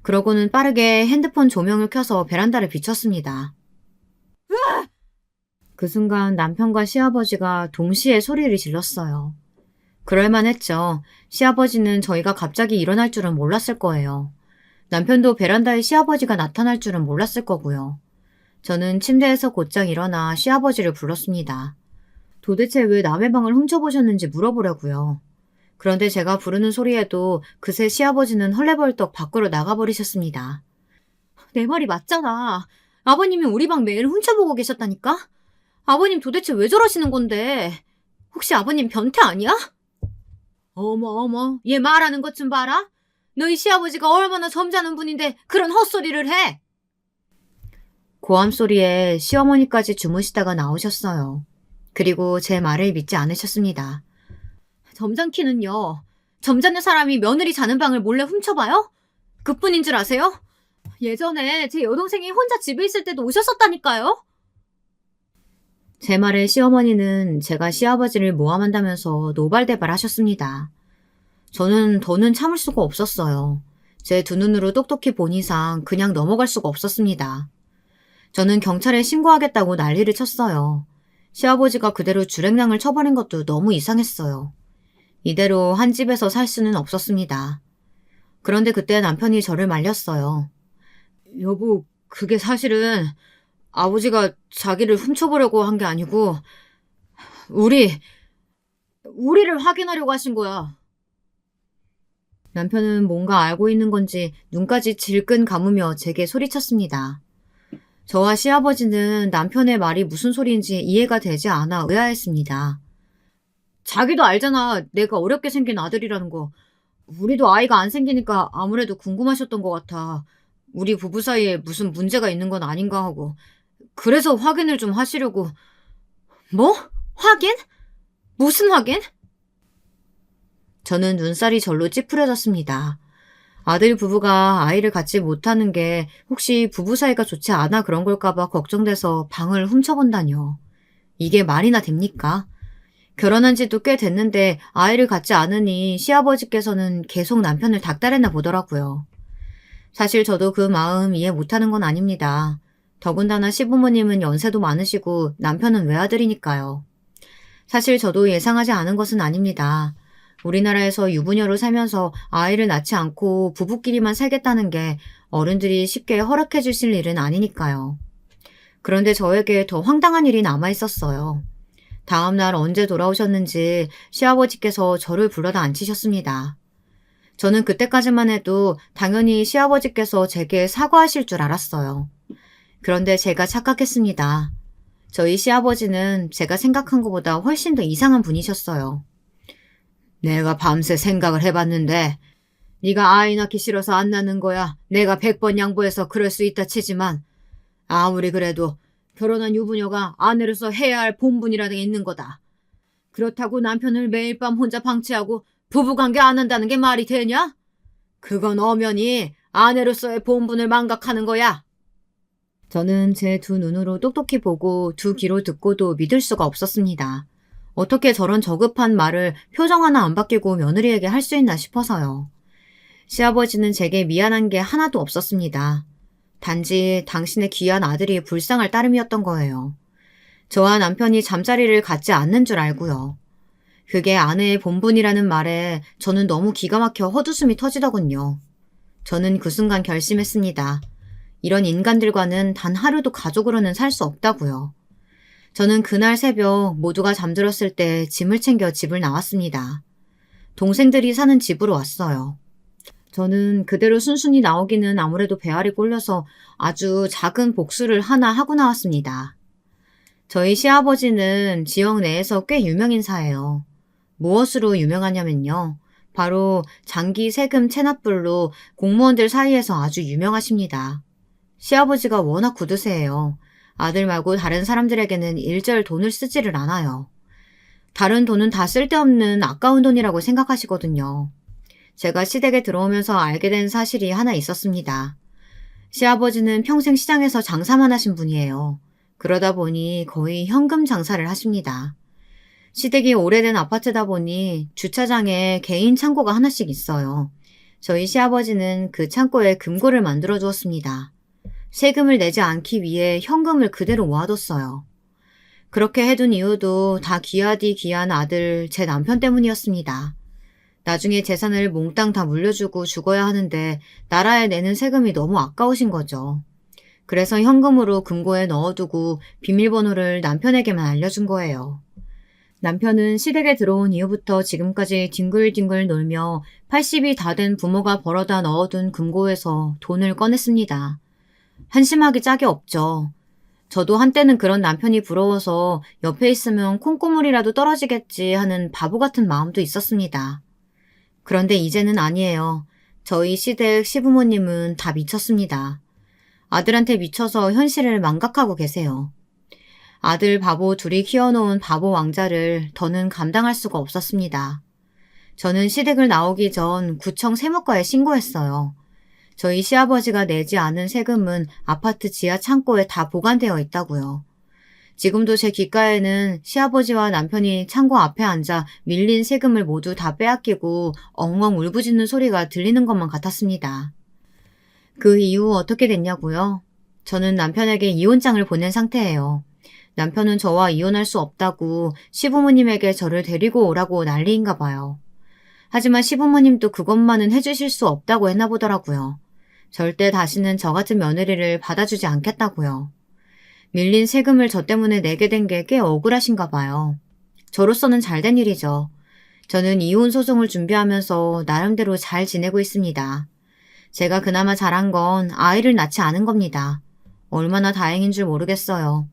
그러고는 빠르게 핸드폰 조명을 켜서 베란다를 비췄습니다. 그 순간 남편과 시아버지가 동시에 소리를 질렀어요. 그럴만했죠. 시아버지는 저희가 갑자기 일어날 줄은 몰랐을 거예요. 남편도 베란다에 시아버지가 나타날 줄은 몰랐을 거고요. 저는 침대에서 곧장 일어나 시아버지를 불렀습니다. 도대체 왜 남의 방을 훔쳐보셨는지 물어보려고요. 그런데 제가 부르는 소리에도 그새 시아버지는 헐레벌떡 밖으로 나가버리셨습니다. 내 말이 맞잖아. 아버님이 우리 방 매일 훔쳐보고 계셨다니까? 아버님 도대체 왜 저러시는 건데? 혹시 아버님 변태 아니야? 어머, 얘 말하는 것 좀 봐라. 너희 시아버지가 얼마나 점잖은 분인데 그런 헛소리를 해. 고함 소리에 시어머니까지 주무시다가 나오셨어요. 그리고 제 말을 믿지 않으셨습니다. 점잖기는요. 점잖은 사람이 며느리 자는 방을 몰래 훔쳐봐요? 그뿐인 줄 아세요? 예전에 제 여동생이 혼자 집에 있을 때도 오셨었다니까요. 제 말에 시어머니는 제가 시아버지를 모함한다면서 노발대발 하셨습니다. 저는 더는 참을 수가 없었어요. 제 두 눈으로 똑똑히 본 이상 그냥 넘어갈 수가 없었습니다. 저는 경찰에 신고하겠다고 난리를 쳤어요. 시아버지가 그대로 줄행랑을 쳐버린 것도 너무 이상했어요. 이대로 한 집에서 살 수는 없었습니다. 그런데 그때 남편이 저를 말렸어요. 여보, 그게 사실은 아버지가 자기를 훔쳐보려고 한 게 아니고 우리를 확인하려고 하신 거야. 남편은 뭔가 알고 있는 건지 눈까지 질끈 감으며 제게 소리쳤습니다. 저와 시아버지는 남편의 말이 무슨 소리인지 이해가 되지 않아 의아했습니다. 자기도 알잖아. 내가 어렵게 생긴 아들이라는 거. 우리도 아이가 안 생기니까 아무래도 궁금하셨던 것 같아. 우리 부부 사이에 무슨 문제가 있는 건 아닌가 하고. 그래서 확인을 좀 하시려고. 뭐? 확인? 무슨 확인? 저는 눈살이 절로 찌푸려졌습니다. 아들 부부가 아이를 갖지 못하는 게 혹시 부부 사이가 좋지 않아 그런 걸까봐 걱정돼서 방을 훔쳐본다뇨. 이게 말이나 됩니까? 결혼한 지도 꽤 됐는데 아이를 갖지 않으니 시아버지께서는 계속 남편을 닥달했나 보더라고요. 사실 저도 그 마음 이해 못하는 건 아닙니다. 더군다나 시부모님은 연세도 많으시고 남편은 외아들이니까요. 사실 저도 예상하지 않은 것은 아닙니다. 우리나라에서 유부녀로 살면서 아이를 낳지 않고 부부끼리만 살겠다는 게 어른들이 쉽게 허락해 주실 일은 아니니까요. 그런데 저에게 더 황당한 일이 남아 있었어요. 다음날 언제 돌아오셨는지 시아버지께서 저를 불러다 앉히셨습니다. 저는 그때까지만 해도 당연히 시아버지께서 제게 사과하실 줄 알았어요. 그런데 제가 착각했습니다. 저희 시아버지는 제가 생각한 것보다 훨씬 더 이상한 분이셨어요. 내가 밤새 생각을 해봤는데 네가 아이 낳기 싫어서 안 낳는 거야. 내가 100번 양보해서 그럴 수 있다 치지만 아무리 그래도 결혼한 유부녀가 아내로서 해야 할 본분이라는 게 있는 거다. 그렇다고 남편을 매일 밤 혼자 방치하고 부부관계 안 한다는 게 말이 되냐? 그건 엄연히 아내로서의 본분을 망각하는 거야. 저는 제 두 눈으로 똑똑히 보고 두 귀로 듣고도 믿을 수가 없었습니다. 어떻게 저런 저급한 말을 표정 하나 안 바뀌고 며느리에게 할 수 있나 싶어서요. 시아버지는 제게 미안한 게 하나도 없었습니다. 단지 당신의 귀한 아들이 불쌍할 따름이었던 거예요. 저와 남편이 잠자리를 갖지 않는 줄 알고요. 그게 아내의 본분이라는 말에 저는 너무 기가 막혀 헛웃음이 터지더군요. 저는 그 순간 결심했습니다. 이런 인간들과는 단 하루도 가족으로는 살 수 없다고요. 저는 그날 새벽 모두가 잠들었을 때 짐을 챙겨 집을 나왔습니다. 동생들이 사는 집으로 왔어요. 저는 그대로 순순히 나오기는 아무래도 배알이 꼴려서 아주 작은 복수를 하나 하고 나왔습니다. 저희 시아버지는 지역 내에서 꽤 유명인사예요. 무엇으로 유명하냐면요. 바로 장기 세금 체납불로 공무원들 사이에서 아주 유명하십니다. 시아버지가 워낙 구두세예요. 아들 말고 다른 사람들에게는 일절 돈을 쓰지를 않아요. 다른 돈은 다 쓸데없는 아까운 돈이라고 생각하시거든요. 제가 시댁에 들어오면서 알게 된 사실이 하나 있었습니다. 시아버지는 평생 시장에서 장사만 하신 분이에요. 그러다 보니 거의 현금 장사를 하십니다. 시댁이 오래된 아파트다 보니 주차장에 개인 창고가 하나씩 있어요. 저희 시아버지는 그 창고에 금고를 만들어 두었습니다. 세금을 내지 않기 위해 현금을 그대로 모아뒀어요. 그렇게 해둔 이유도 다 귀하디 귀한 아들 제 남편 때문이었습니다. 나중에 재산을 몽땅 다 물려주고 죽어야 하는데 나라에 내는 세금이 너무 아까우신 거죠. 그래서 현금으로 금고에 넣어두고 비밀번호를 남편에게만 알려준 거예요. 남편은 시댁에 들어온 이후부터 지금까지 뒹굴뒹굴 놀며 80이 다 된 부모가 벌어다 넣어둔 금고에서 돈을 꺼냈습니다. 한심하기 짝이 없죠. 저도 한때는 그런 남편이 부러워서 옆에 있으면 콩고물이라도 떨어지겠지 하는 바보 같은 마음도 있었습니다. 그런데 이제는 아니에요. 저희 시댁 시부모님은 다 미쳤습니다. 아들한테 미쳐서 현실을 망각하고 계세요. 아들 바보 둘이 키워놓은 바보 왕자를 더는 감당할 수가 없었습니다. 저는 시댁을 나오기 전 구청 세무과에 신고했어요. 저희 시아버지가 내지 않은 세금은 아파트 지하 창고에 다 보관되어 있다고요. 지금도 제 귓가에는 시아버지와 남편이 창고 앞에 앉아 밀린 세금을 모두 다 빼앗기고 엉엉 울부짖는 소리가 들리는 것만 같았습니다. 그 이후 어떻게 됐냐고요? 저는 남편에게 이혼장을 보낸 상태예요. 남편은 저와 이혼할 수 없다고 시부모님에게 저를 데리고 오라고 난리인가 봐요. 하지만 시부모님도 그것만은 해주실 수 없다고 했나 보더라고요. 절대 다시는 저 같은 며느리를 받아주지 않겠다고요. 밀린 세금을 저 때문에 내게 된 게 꽤 억울하신가 봐요. 저로서는 잘된 일이죠. 저는 이혼 소송을 준비하면서 나름대로 잘 지내고 있습니다. 제가 그나마 잘한 건 아이를 낳지 않은 겁니다. 얼마나 다행인 줄 모르겠어요.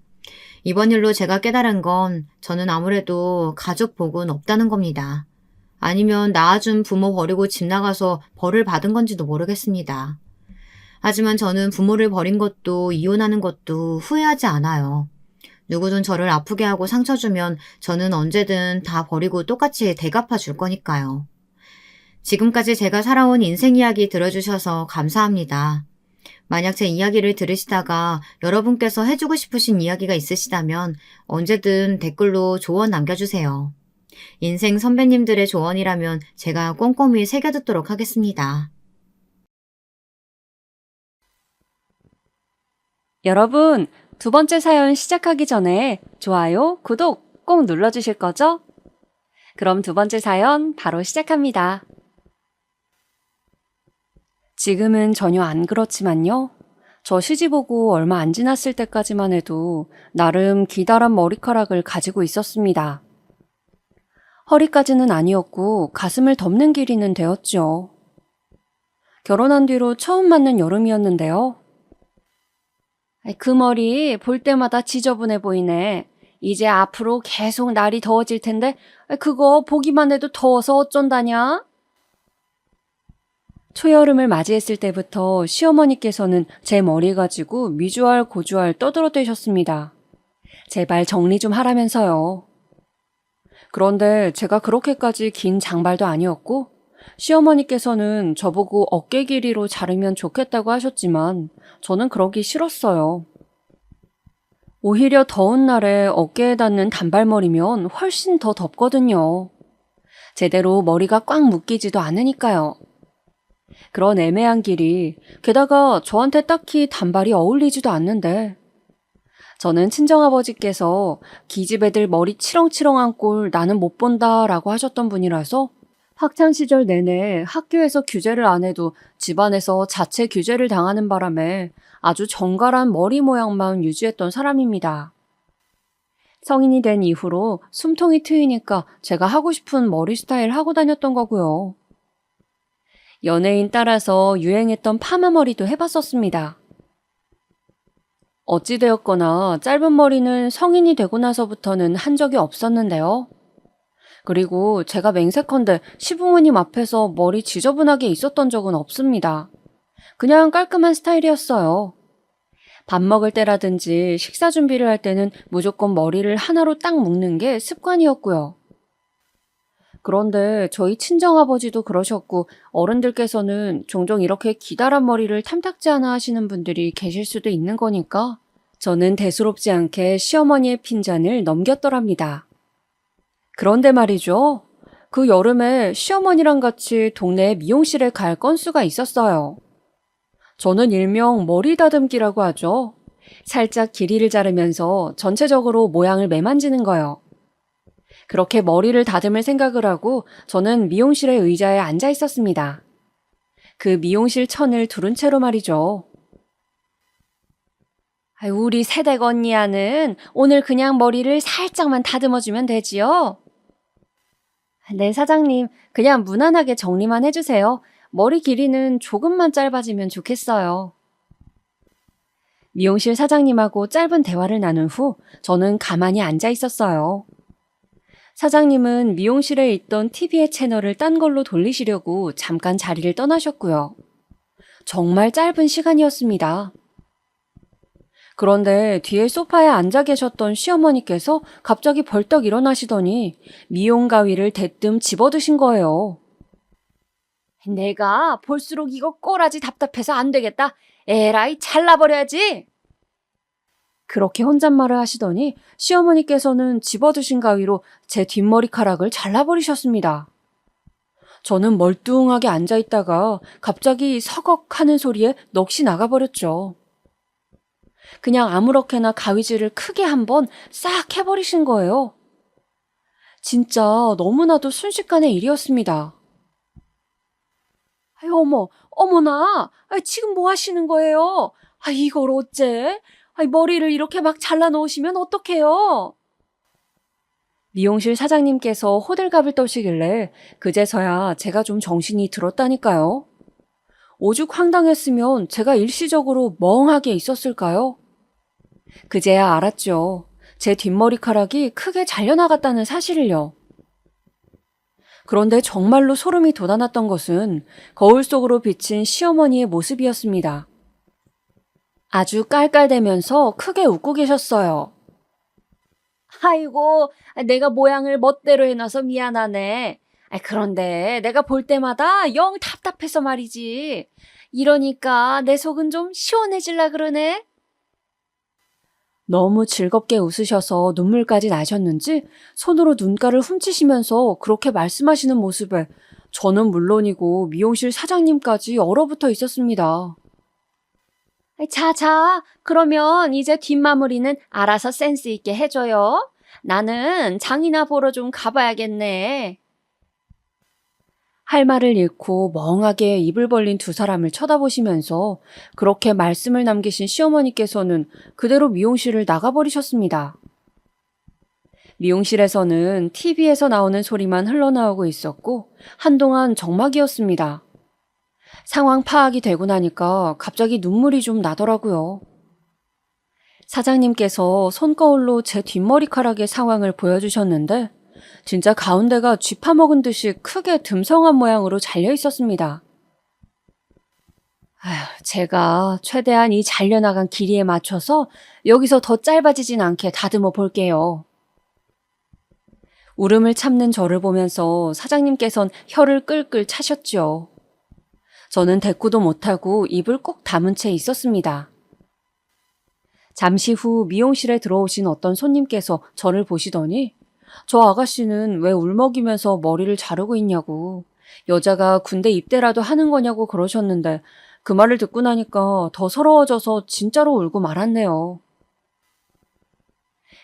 이번 일로 제가 깨달은 건 저는 아무래도 가족 복은 없다는 겁니다. 아니면 낳아준 부모 버리고 집 나가서 벌을 받은 건지도 모르겠습니다. 하지만 저는 부모를 버린 것도 이혼하는 것도 후회하지 않아요. 누구든 저를 아프게 하고 상처 주면 저는 언제든 다 버리고 똑같이 대갚아 줄 거니까요. 지금까지 제가 살아온 인생 이야기 들어주셔서 감사합니다. 만약 제 이야기를 들으시다가 여러분께서 해주고 싶으신 이야기가 있으시다면 언제든 댓글로 조언 남겨주세요. 인생 선배님들의 조언이라면 제가 꼼꼼히 새겨듣도록 하겠습니다. 여러분, 두 번째 사연 시작하기 전에 좋아요, 구독 꼭 눌러주실 거죠? 그럼 두 번째 사연 바로 시작합니다. 지금은 전혀 안 그렇지만요. 저 시집 오고 얼마 안 지났을 때까지만 해도 나름 기다란 머리카락을 가지고 있었습니다. 허리까지는 아니었고 가슴을 덮는 길이는 되었죠. 결혼한 뒤로 처음 맞는 여름이었는데요. 그 머리 볼 때마다 지저분해 보이네. 이제 앞으로 계속 날이 더워질 텐데 그거 보기만 해도 더워서 어쩐다냐? 초여름을 맞이했을 때부터 시어머니께서는 제 머리 가지고 미주알 고주알 떠들어대셨습니다. 제발 정리 좀 하라면서요. 그런데 제가 그렇게까지 긴 장발도 아니었고, 시어머니께서는 저보고 어깨 길이로 자르면 좋겠다고 하셨지만, 저는 그러기 싫었어요. 오히려 더운 날에 어깨에 닿는 단발머리면 훨씬 더 덥거든요. 제대로 머리가 꽉 묶이지도 않으니까요. 그런 애매한 길이, 게다가 저한테 딱히 단발이 어울리지도 않는데, 저는 친정아버지께서 기집애들 머리 치렁치렁한 꼴 나는 못 본다 라고 하셨던 분이라서 학창시절 내내 학교에서 규제를 안 해도 집안에서 자체 규제를 당하는 바람에 아주 정갈한 머리 모양만 유지했던 사람입니다. 성인이 된 이후로 숨통이 트이니까 제가 하고 싶은 머리 스타일 하고 다녔던 거고요. 연예인 따라서 유행했던 파마머리도 해봤었습니다. 어찌되었거나 짧은 머리는 성인이 되고 나서부터는 한 적이 없었는데요. 그리고 제가 맹세컨대 시부모님 앞에서 머리 지저분하게 있었던 적은 없습니다. 그냥 깔끔한 스타일이었어요. 밥 먹을 때라든지 식사 준비를 할 때는 무조건 머리를 하나로 딱 묶는 게 습관이었고요. 그런데 저희 친정아버지도 그러셨고 어른들께서는 종종 이렇게 기다란 머리를 탐탁지 않아 하시는 분들이 계실 수도 있는 거니까 저는 대수롭지 않게 시어머니의 핀잔을 넘겼더랍니다. 그런데 말이죠. 그 여름에 시어머니랑 같이 동네 미용실에 갈 건수가 있었어요. 저는 일명 머리 다듬기라고 하죠. 살짝 길이를 자르면서 전체적으로 모양을 매만지는 거요. 그렇게 머리를 다듬을 생각을 하고 저는 미용실의 의자에 앉아 있었습니다. 그 미용실 천을 두른 채로 말이죠. 우리 새댁 언니야는 오늘 그냥 머리를 살짝만 다듬어주면 되지요? 네, 사장님. 그냥 무난하게 정리만 해주세요. 머리 길이는 조금만 짧아지면 좋겠어요. 미용실 사장님하고 짧은 대화를 나눈 후 저는 가만히 앉아 있었어요. 사장님은 미용실에 있던 TV의 채널을 딴 걸로 돌리시려고 잠깐 자리를 떠나셨고요. 정말 짧은 시간이었습니다. 그런데 뒤에 소파에 앉아 계셨던 시어머니께서 갑자기 벌떡 일어나시더니 미용 가위를 대뜸 집어드신 거예요. 내가 볼수록 이거 꼬라지 답답해서 안 되겠다. 에라이 잘라버려야지. 그렇게 혼잣말을 하시더니 시어머니께서는 집어드신 가위로 제 뒷머리카락을 잘라버리셨습니다. 저는 멀뚱하게 앉아있다가 갑자기 서걱 하는 소리에 넋이 나가버렸죠. 그냥 아무렇게나 가위질을 크게 한번 싹 해버리신 거예요. 진짜 너무나도 순식간의 일이었습니다. 어머나, 지금 뭐 하시는 거예요? 이걸 어째? 머리를 이렇게 막 잘라놓으시면 어떡해요? 미용실 사장님께서 호들갑을 떠시길래 그제서야 제가 좀 정신이 들었다니까요. 오죽 황당했으면 제가 일시적으로 멍하게 있었을까요? 그제야 알았죠. 제 뒷머리카락이 크게 잘려나갔다는 사실을요. 그런데 정말로 소름이 돋아났던 것은 거울 속으로 비친 시어머니의 모습이었습니다. 아주 깔깔대면서 크게 웃고 계셨어요. 아이고, 내가 모양을 멋대로 해놔서 미안하네. 그런데 내가 볼 때마다 영 답답해서 말이지. 이러니까 내 속은 좀 시원해질라 그러네. 너무 즐겁게 웃으셔서 눈물까지 나셨는지 손으로 눈가를 훔치시면서 그렇게 말씀하시는 모습에 저는 물론이고 미용실 사장님까지 얼어붙어 있었습니다. 자, 그러면 이제 뒷마무리는 알아서 센스 있게 해줘요. 나는 장이나 보러 좀 가봐야겠네. 할 말을 잃고 멍하게 입을 벌린 두 사람을 쳐다보시면서 그렇게 말씀을 남기신 시어머니께서는 그대로 미용실을 나가버리셨습니다. 미용실에서는 TV에서 나오는 소리만 흘러나오고 있었고 한동안 적막이었습니다. 상황 파악이 되고 나니까 갑자기 눈물이 좀 나더라고요. 사장님께서 손거울로 제 뒷머리카락의 상황을 보여주셨는데 진짜 가운데가 쥐 파먹은 듯이 크게 듬성한 모양으로 잘려 있었습니다. 제가 최대한 이 잘려나간 길이에 맞춰서 여기서 더 짧아지진 않게 다듬어 볼게요. 울음을 참는 저를 보면서 사장님께선 혀를 끌끌 차셨죠. 저는 대꾸도 못하고 입을 꼭 다문 채 있었습니다. 잠시 후 미용실에 들어오신 어떤 손님께서 저를 보시더니 저 아가씨는 왜 울먹이면서 머리를 자르고 있냐고, 여자가 군대 입대라도 하는 거냐고 그러셨는데 그 말을 듣고 나니까 더 서러워져서 진짜로 울고 말았네요.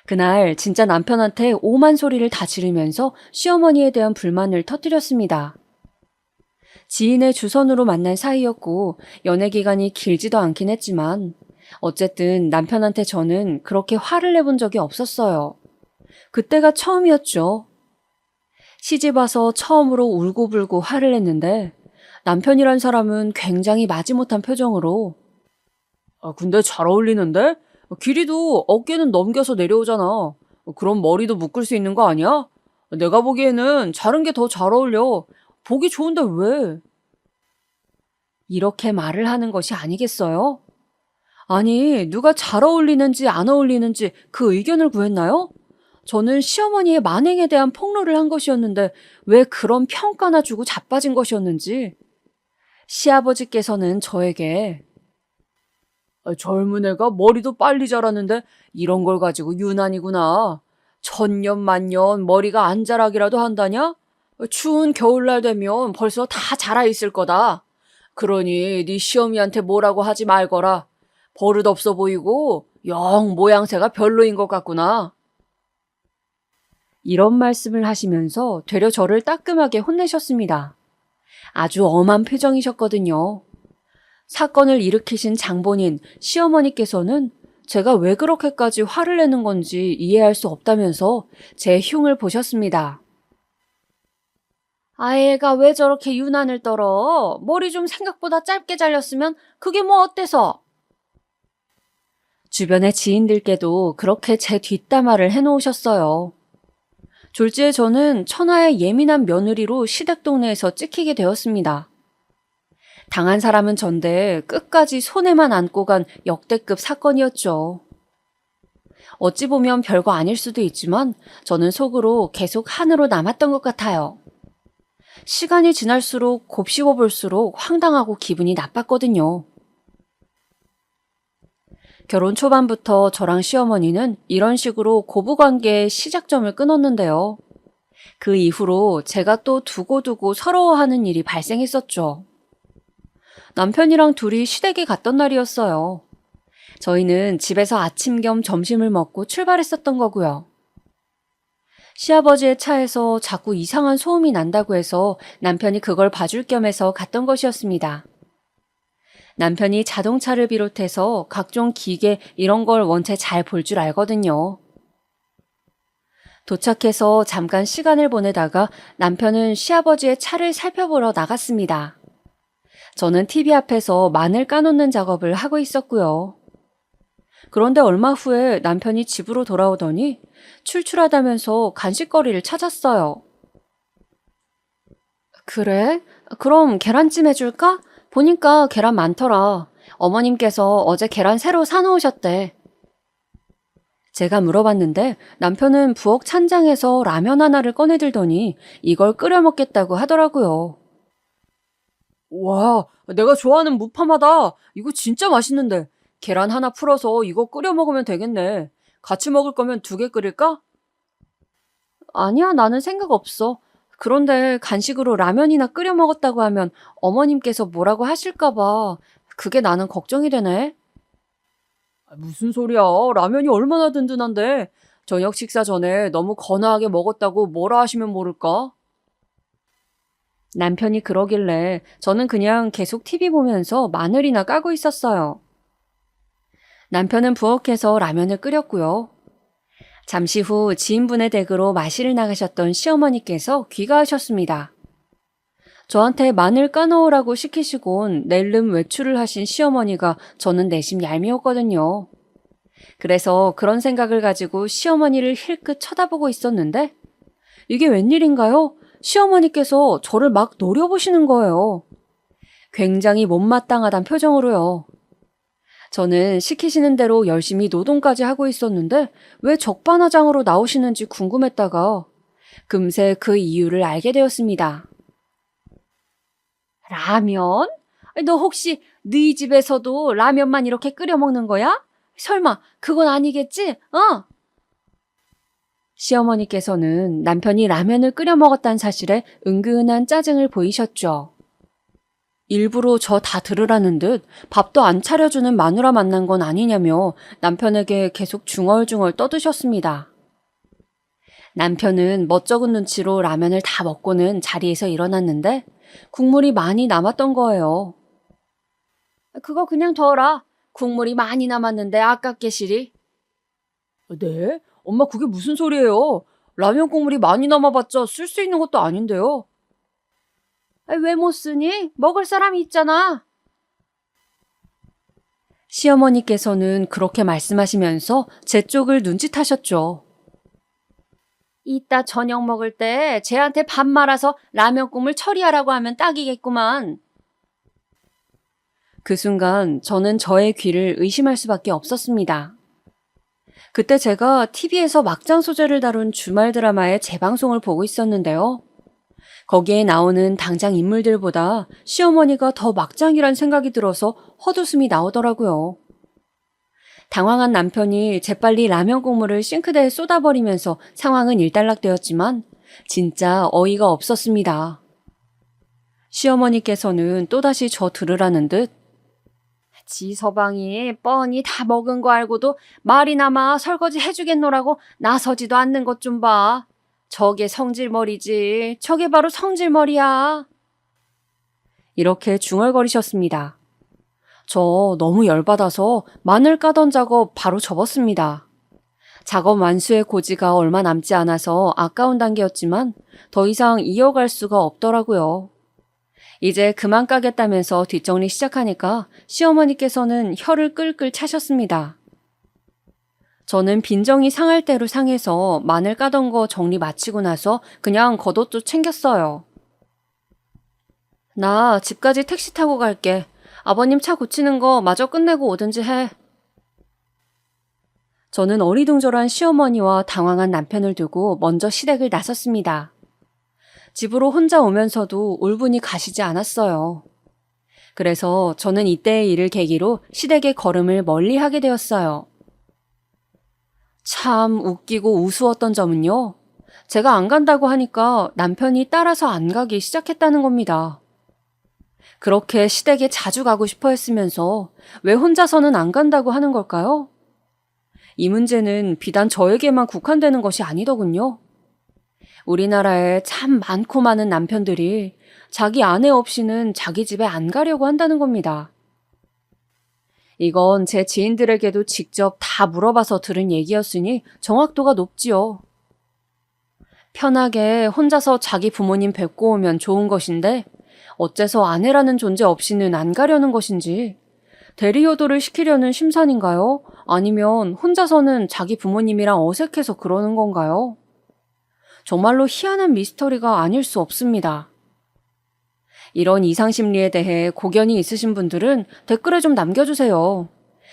그날 진짜 남편한테 오만 소리를 다 지르면서 시어머니에 대한 불만을 터뜨렸습니다. 지인의 주선으로 만난 사이였고 연애 기간이 길지도 않긴 했지만 어쨌든 남편한테 저는 그렇게 화를 내본 적이 없었어요. 그때가 처음이었죠. 시집 와서 처음으로 울고불고 화를 냈는데 남편이란 사람은 굉장히 마지못한 표정으로 근데 잘 어울리는데? 길이도 어깨는 넘겨서 내려오잖아. 그럼 머리도 묶을 수 있는 거 아니야? 내가 보기에는 자른 게 더 잘 어울려. 보기 좋은데 왜? 이렇게 말을 하는 것이 아니겠어요? 아니, 누가 잘 어울리는지 안 어울리는지 그 의견을 구했나요? 저는 시어머니의 만행에 대한 폭로를 한 것이었는데 왜 그런 평가나 주고 자빠진 것이었는지. 시아버지께서는 저에게 젊은 애가 머리도 빨리 자랐는데 이런 걸 가지고 유난이구나. 천년만년 머리가 안 자라기라도 한다냐? 추운 겨울날 되면 벌써 다 자라 있을 거다. 그러니 네 시어미한테 뭐라고 하지 말거라. 버릇없어 보이고 영 모양새가 별로인 것 같구나. 이런 말씀을 하시면서 되려 저를 따끔하게 혼내셨습니다. 아주 엄한 표정이셨거든요. 사건을 일으키신 장본인 시어머니께서는 제가 왜 그렇게까지 화를 내는 건지 이해할 수 없다면서 제 흉을 보셨습니다. 아애가 왜 저렇게 유난을 떨어? 머리 좀 생각보다 짧게 잘렸으면 그게 뭐 어때서? 주변의 지인들께도 그렇게 제 뒷담화를 해놓으셨어요. 졸지에 저는 천하의 예민한 며느리로 시댁 동네에서 찍히게 되었습니다. 당한 사람은 전데 끝까지 손에만 안고 간 역대급 사건이었죠. 어찌 보면 별거 아닐 수도 있지만 저는 속으로 계속 한으로 남았던 것 같아요. 시간이 지날수록 곱씹어 볼수록 황당하고 기분이 나빴거든요. 결혼 초반부터 저랑 시어머니는 이런 식으로 고부관계의 시작점을 끊었는데요. 그 이후로 제가 또 두고두고 서러워하는 일이 발생했었죠. 남편이랑 둘이 시댁에 갔던 날이었어요. 저희는 집에서 아침 겸 점심을 먹고 출발했었던 거고요. 시아버지의 차에서 자꾸 이상한 소음이 난다고 해서 남편이 그걸 봐줄 겸해서 갔던 것이었습니다. 남편이 자동차를 비롯해서 각종 기계 이런 걸 원체 잘 볼 줄 알거든요. 도착해서 잠깐 시간을 보내다가 남편은 시아버지의 차를 살펴보러 나갔습니다. 저는 TV 앞에서 마늘 까놓는 작업을 하고 있었고요. 그런데 얼마 후에 남편이 집으로 돌아오더니 출출하다면서 간식거리를 찾았어요. 그래? 그럼 계란찜 해줄까? 보니까 계란 많더라. 어머님께서 어제 계란 새로 사놓으셨대. 제가 물어봤는데 남편은 부엌 찬장에서 라면 하나를 꺼내들더니 이걸 끓여 먹겠다고 하더라고요. 와, 내가 좋아하는 무파마다. 이거 진짜 맛있는데. 계란 하나 풀어서 이거 끓여 먹으면 되겠네. 같이 먹을 거면 2개 끓일까? 아니야, 나는 생각 없어. 그런데 간식으로 라면이나 끓여 먹었다고 하면 어머님께서 뭐라고 하실까 봐. 그게 나는 걱정이 되네. 무슨 소리야. 라면이 얼마나 든든한데. 저녁 식사 전에 너무 거나하게 먹었다고 뭐라 하시면 모를까? 남편이 그러길래 저는 그냥 계속 TV 보면서 마늘이나 까고 있었어요. 남편은 부엌에서 라면을 끓였고요. 잠시 후 지인분의 댁으로 마시를 나가셨던 시어머니께서 귀가하셨습니다. 저한테 마늘 까놓으라고 시키시곤 낼름 외출을 하신 시어머니가 저는 내심 얄미웠거든요. 그래서 그런 생각을 가지고 시어머니를 힐끗 쳐다보고 있었는데 이게 웬일인가요? 시어머니께서 저를 막 노려보시는 거예요. 굉장히 못마땅하단 표정으로요. 저는 시키시는 대로 열심히 노동까지 하고 있었는데 왜 적반하장으로 나오시는지 궁금했다가 금세 그 이유를 알게 되었습니다. 라면? 너 혹시 너희 집에서도 라면만 이렇게 끓여 먹는 거야? 설마 그건 아니겠지? 시어머니께서는 남편이 라면을 끓여 먹었다는 사실에 은근한 짜증을 보이셨죠. 일부러 저 다 들으라는 듯 밥도 안 차려주는 마누라 만난 건 아니냐며 남편에게 계속 중얼중얼 떠드셨습니다. 남편은 멋쩍은 눈치로 라면을 다 먹고는 자리에서 일어났는데 국물이 많이 남았던 거예요. 그거 그냥 둬라. 국물이 많이 남았는데 아깝게 시리. 네? 엄마 그게 무슨 소리예요? 라면 국물이 많이 남아봤자 쓸 수 있는 것도 아닌데요. 왜 못 쓰니? 먹을 사람이 있잖아. 시어머니께서는 그렇게 말씀하시면서 제 쪽을 눈짓하셨죠. 이따 저녁 먹을 때 쟤한테 밥 말아서 라면 국물 처리하라고 하면 딱이겠구만. 그 순간 저는 저의 귀를 의심할 수밖에 없었습니다. 그때 제가 TV에서 막장 소재를 다룬 주말 드라마의 재방송을 보고 있었는데요. 거기에 나오는 당장 인물들보다 시어머니가 더 막장이란 생각이 들어서 헛웃음이 나오더라고요. 당황한 남편이 재빨리 라면 국물을 싱크대에 쏟아버리면서 상황은 일단락되었지만 진짜 어이가 없었습니다. 시어머니께서는 또다시 저 들으라는 듯 지 서방이 뻔히 다 먹은 거 알고도 말이나마 설거지 해주겠노라고 나서지도 않는 것 좀 봐. 저게 성질머리지. 저게 바로 성질머리야. 이렇게 중얼거리셨습니다. 저 너무 열받아서 마늘 까던 작업 바로 접었습니다. 작업 완수의 고지가 얼마 남지 않아서 아까운 단계였지만 더 이상 이어갈 수가 없더라고요. 이제 그만 까겠다면서 뒷정리 시작하니까 시어머니께서는 혀를 끌끌 차셨습니다. 저는 빈정이 상할 대로 상해서 마늘 까던 거 정리 마치고 나서 그냥 겉옷도 챙겼어요. 나 집까지 택시 타고 갈게. 아버님 차 고치는 거 마저 끝내고 오든지 해. 저는 어리둥절한 시어머니와 당황한 남편을 두고 먼저 시댁을 나섰습니다. 집으로 혼자 오면서도 울분이 가시지 않았어요. 그래서 저는 이때의 일을 계기로 시댁의 걸음을 멀리하게 되었어요. 참 웃기고 우스웠던 점은요. 제가 안 간다고 하니까 남편이 따라서 안 가기 시작했다는 겁니다. 그렇게 시댁에 자주 가고 싶어 했으면서 왜 혼자서는 안 간다고 하는 걸까요? 이 문제는 비단 저에게만 국한되는 것이 아니더군요. 우리나라에 참 많고 많은 남편들이 자기 아내 없이는 자기 집에 안 가려고 한다는 겁니다. 이건 제 지인들에게도 직접 다 물어봐서 들은 얘기였으니 정확도가 높지요. 편하게 혼자서 자기 부모님 뵙고 오면 좋은 것인데 어째서 아내라는 존재 없이는 안 가려는 것인지 대리효도를 시키려는 심산인가요? 아니면 혼자서는 자기 부모님이랑 어색해서 그러는 건가요? 정말로 희한한 미스터리가 아닐 수 없습니다. 이런 이상심리에 대해 고견이 있으신 분들은 댓글에 좀 남겨주세요.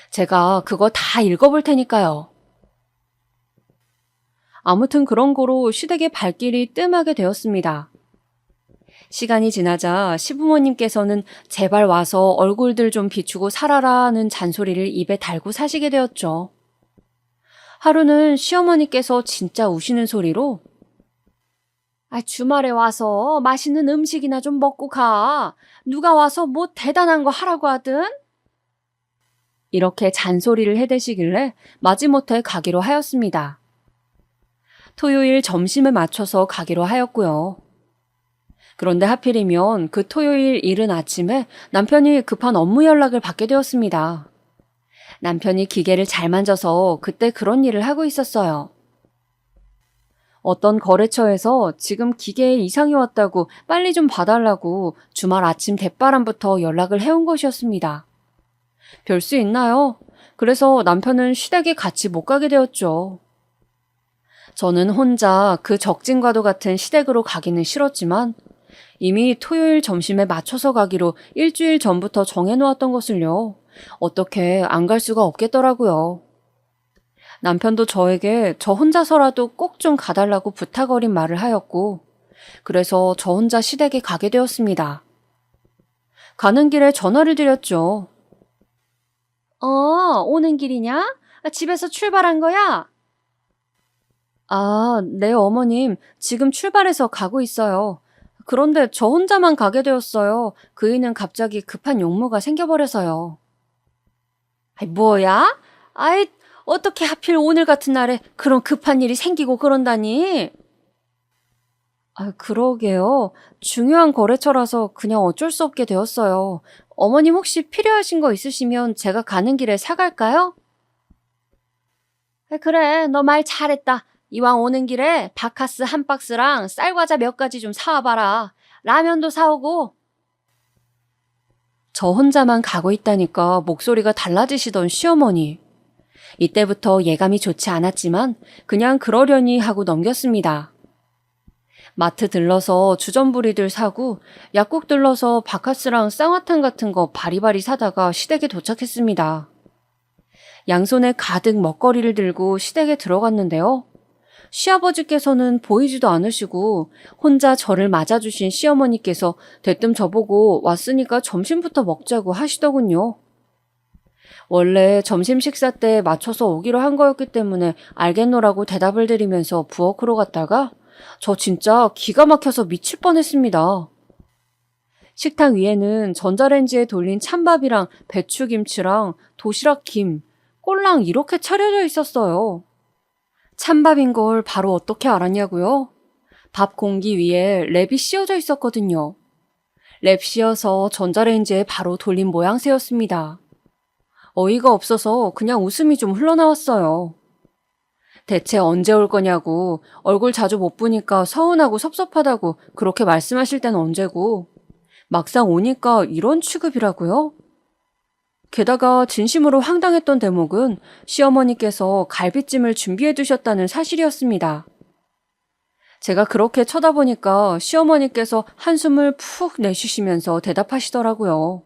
제가 그거 다 읽어볼 테니까요. 아무튼 그런 거로 시댁의 발길이 뜸하게 되었습니다. 시간이 지나자 시부모님께서는 제발 와서 얼굴들 좀 비추고 살아라는 잔소리를 입에 달고 사시게 되었죠. 하루는 시어머니께서 진짜 우시는 소리로 주말에 와서 맛있는 음식이나 좀 먹고 가. 누가 와서 뭐 대단한 거 하라고 하든? 이렇게 잔소리를 해대시길래 마지못해 가기로 하였습니다. 토요일 점심에 맞춰서 가기로 하였고요. 그런데 하필이면 그 토요일 이른 아침에 남편이 급한 업무 연락을 받게 되었습니다. 남편이 기계를 잘 만져서 그때 그런 일을 하고 있었어요. 어떤 거래처에서 지금 기계에 이상이 왔다고 빨리 좀 봐달라고 주말 아침 대바람부터 연락을 해온 것이었습니다. 별 수 있나요? 그래서 남편은 시댁에 같이 못 가게 되었죠. 저는 혼자 그 적진과도 같은 시댁으로 가기는 싫었지만 이미 토요일 점심에 맞춰서 가기로 일주일 전부터 정해놓았던 것을요. 어떻게 안 갈 수가 없겠더라고요. 남편도 저에게 저 혼자서라도 꼭 좀 가달라고 부탁 어린 말을 하였고, 그래서 저 혼자 시댁에 가게 되었습니다. 가는 길에 전화를 드렸죠. 오는 길이냐? 집에서 출발한 거야? 네, 어머님. 지금 출발해서 가고 있어요. 그런데 저 혼자만 가게 되었어요. 그이는 갑자기 급한 용무가 생겨버려서요. 아이, 뭐야? 아이, 어떻게 하필 오늘 같은 날에 그런 급한 일이 생기고 그런다니? 그러게요. 중요한 거래처라서 그냥 어쩔 수 없게 되었어요. 어머님 혹시 필요하신 거 있으시면 제가 가는 길에 사갈까요? 그래, 너 말 잘했다. 이왕 오는 길에 바카스 한 박스랑 쌀과자 몇 가지 좀 사와봐라. 라면도 사오고. 저 혼자만 가고 있다니까 목소리가 달라지시던 시어머니. 이때부터 예감이 좋지 않았지만 그냥 그러려니 하고 넘겼습니다. 마트 들러서 주전부리들 사고 약국 들러서 바카스랑 쌍화탕 같은 거 바리바리 사다가 시댁에 도착했습니다. 양손에 가득 먹거리를 들고 시댁에 들어갔는데요. 시아버지께서는 보이지도 않으시고 혼자 저를 맞아주신 시어머니께서 대뜸 저보고 왔으니까 점심부터 먹자고 하시더군요. 원래 점심 식사 때 맞춰서 오기로 한 거였기 때문에 알겠노라고 대답을 드리면서 부엌으로 갔다가 저 진짜 기가 막혀서 미칠 뻔했습니다. 식탁 위에는 전자레인지에 돌린 찬밥이랑 배추김치랑 도시락김, 꼴랑 이렇게 차려져 있었어요. 찬밥인 걸 바로 어떻게 알았냐고요? 밥 공기 위에 랩이 씌워져 있었거든요. 랩 씌워서 전자레인지에 바로 돌린 모양새였습니다. 어이가 없어서 그냥 웃음이 좀 흘러나왔어요. 대체 언제 올 거냐고, 얼굴 자주 못 보니까 서운하고 섭섭하다고 그렇게 말씀하실 땐 언제고, 막상 오니까 이런 취급이라고요? 게다가 진심으로 황당했던 대목은 시어머니께서 갈비찜을 준비해 두셨다는 사실이었습니다. 제가 그렇게 쳐다보니까 시어머니께서 한숨을 푹 내쉬시면서 대답하시더라고요.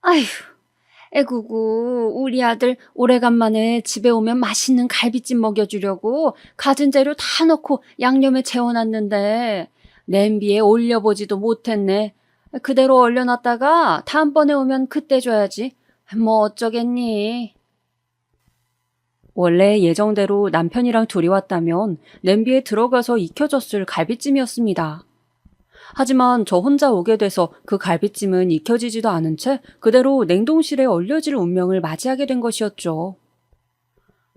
아휴, 애구구, 우리 아들 오래간만에 집에 오면 맛있는 갈비찜 먹여주려고 갖은 재료 다 넣고 양념에 재워놨는데 냄비에 올려보지도 못했네. 그대로 얼려놨다가 다음번에 오면 그때 줘야지. 뭐 어쩌겠니? 원래 예정대로 남편이랑 둘이 왔다면 냄비에 들어가서 익혀졌을 갈비찜이었습니다. 하지만 저 혼자 오게 돼서 그 갈비찜은 익혀지지도 않은 채 그대로 냉동실에 얼려질 운명을 맞이하게 된 것이었죠.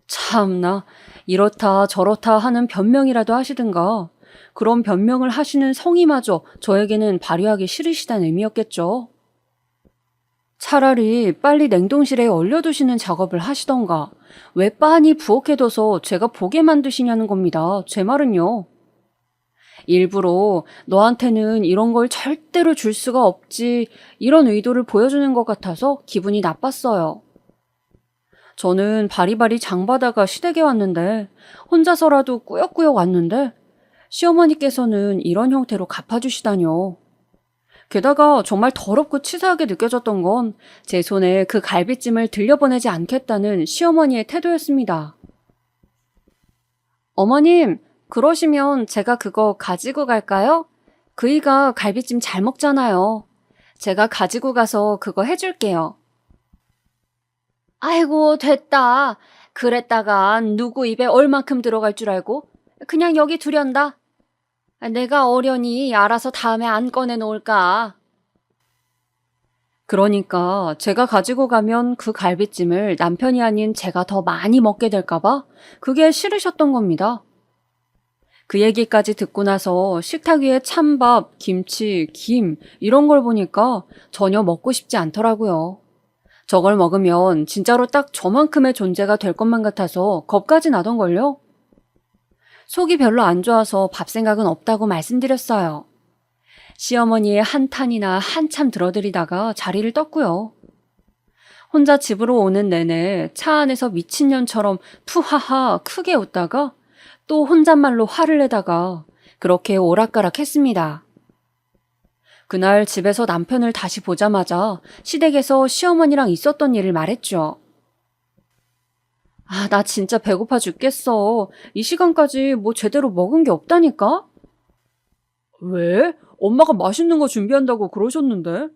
참나, 이렇다 저렇다 하는 변명이라도 하시든가. 그런 변명을 하시는 성의마저 저에게는 발휘하기 싫으시다는 의미였겠죠. 차라리 빨리 냉동실에 얼려두시는 작업을 하시던가 왜 빤히 부엌해둬서 제가 보게 만드시냐는 겁니다. 제 말은요. 일부러 너한테는 이런 걸 절대로 줄 수가 없지 이런 의도를 보여주는 것 같아서 기분이 나빴어요. 저는 바리바리 장바다가 시댁에 왔는데 혼자서라도 꾸역꾸역 왔는데 시어머니께서는 이런 형태로 갚아주시다뇨. 게다가 정말 더럽고 치사하게 느껴졌던 건 제 손에 그 갈비찜을 들려보내지 않겠다는 시어머니의 태도였습니다. 어머님, 그러시면 제가 그거 가지고 갈까요? 그이가 갈비찜 잘 먹잖아요. 제가 가지고 가서 그거 해줄게요. 아이고, 됐다. 그랬다가 누구 입에 얼만큼 들어갈 줄 알고 그냥 여기 두련다. 내가 어련히 알아서 다음에 안 꺼내놓을까. 그러니까 제가 가지고 가면 그 갈비찜을 남편이 아닌 제가 더 많이 먹게 될까봐 그게 싫으셨던 겁니다. 그 얘기까지 듣고 나서 식탁 위에 찬밥, 김치, 김 이런 걸 보니까 전혀 먹고 싶지 않더라고요. 저걸 먹으면 진짜로 딱 저만큼의 존재가 될 것만 같아서 겁까지 나던걸요. 속이 별로 안 좋아서 밥 생각은 없다고 말씀드렸어요. 시어머니의 한탄이나 한참 들어드리다가 자리를 떴고요. 혼자 집으로 오는 내내 차 안에서 미친년처럼 푸하하 크게 웃다가 또 혼잣말로 화를 내다가 그렇게 오락가락했습니다. 그날 집에서 남편을 다시 보자마자 시댁에서 시어머니랑 있었던 일을 말했죠. 나 진짜 배고파 죽겠어. 이 시간까지 뭐 제대로 먹은 게 없다니까? 왜? 엄마가 맛있는 거 준비한다고 그러셨는데?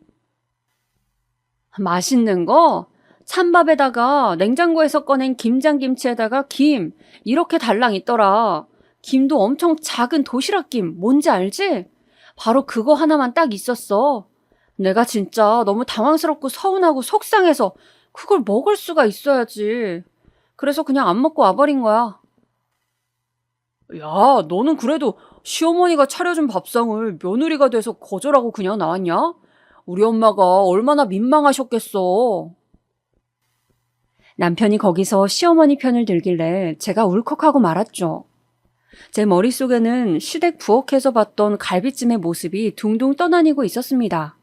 맛있는 거? 찬밥에다가 냉장고에서 꺼낸 김장김치에다가 김, 이렇게 달랑 있더라. 김도 엄청 작은 도시락김, 뭔지 알지? 바로 그거 하나만 딱 있었어. 내가 진짜 너무 당황스럽고 서운하고 속상해서 그걸 먹을 수가 있어야지. 그래서 그냥 안 먹고 와버린 거야. 야, 너는 그래도 시어머니가 차려준 밥상을 며느리가 돼서 거절하고 그냥 나왔냐? 우리 엄마가 얼마나 민망하셨겠어. 남편이 거기서 시어머니 편을 들길래 제가 울컥하고 말았죠. 제 머릿속에는 시댁 부엌에서 봤던 갈비찜의 모습이 둥둥 떠다니고 있었습니다.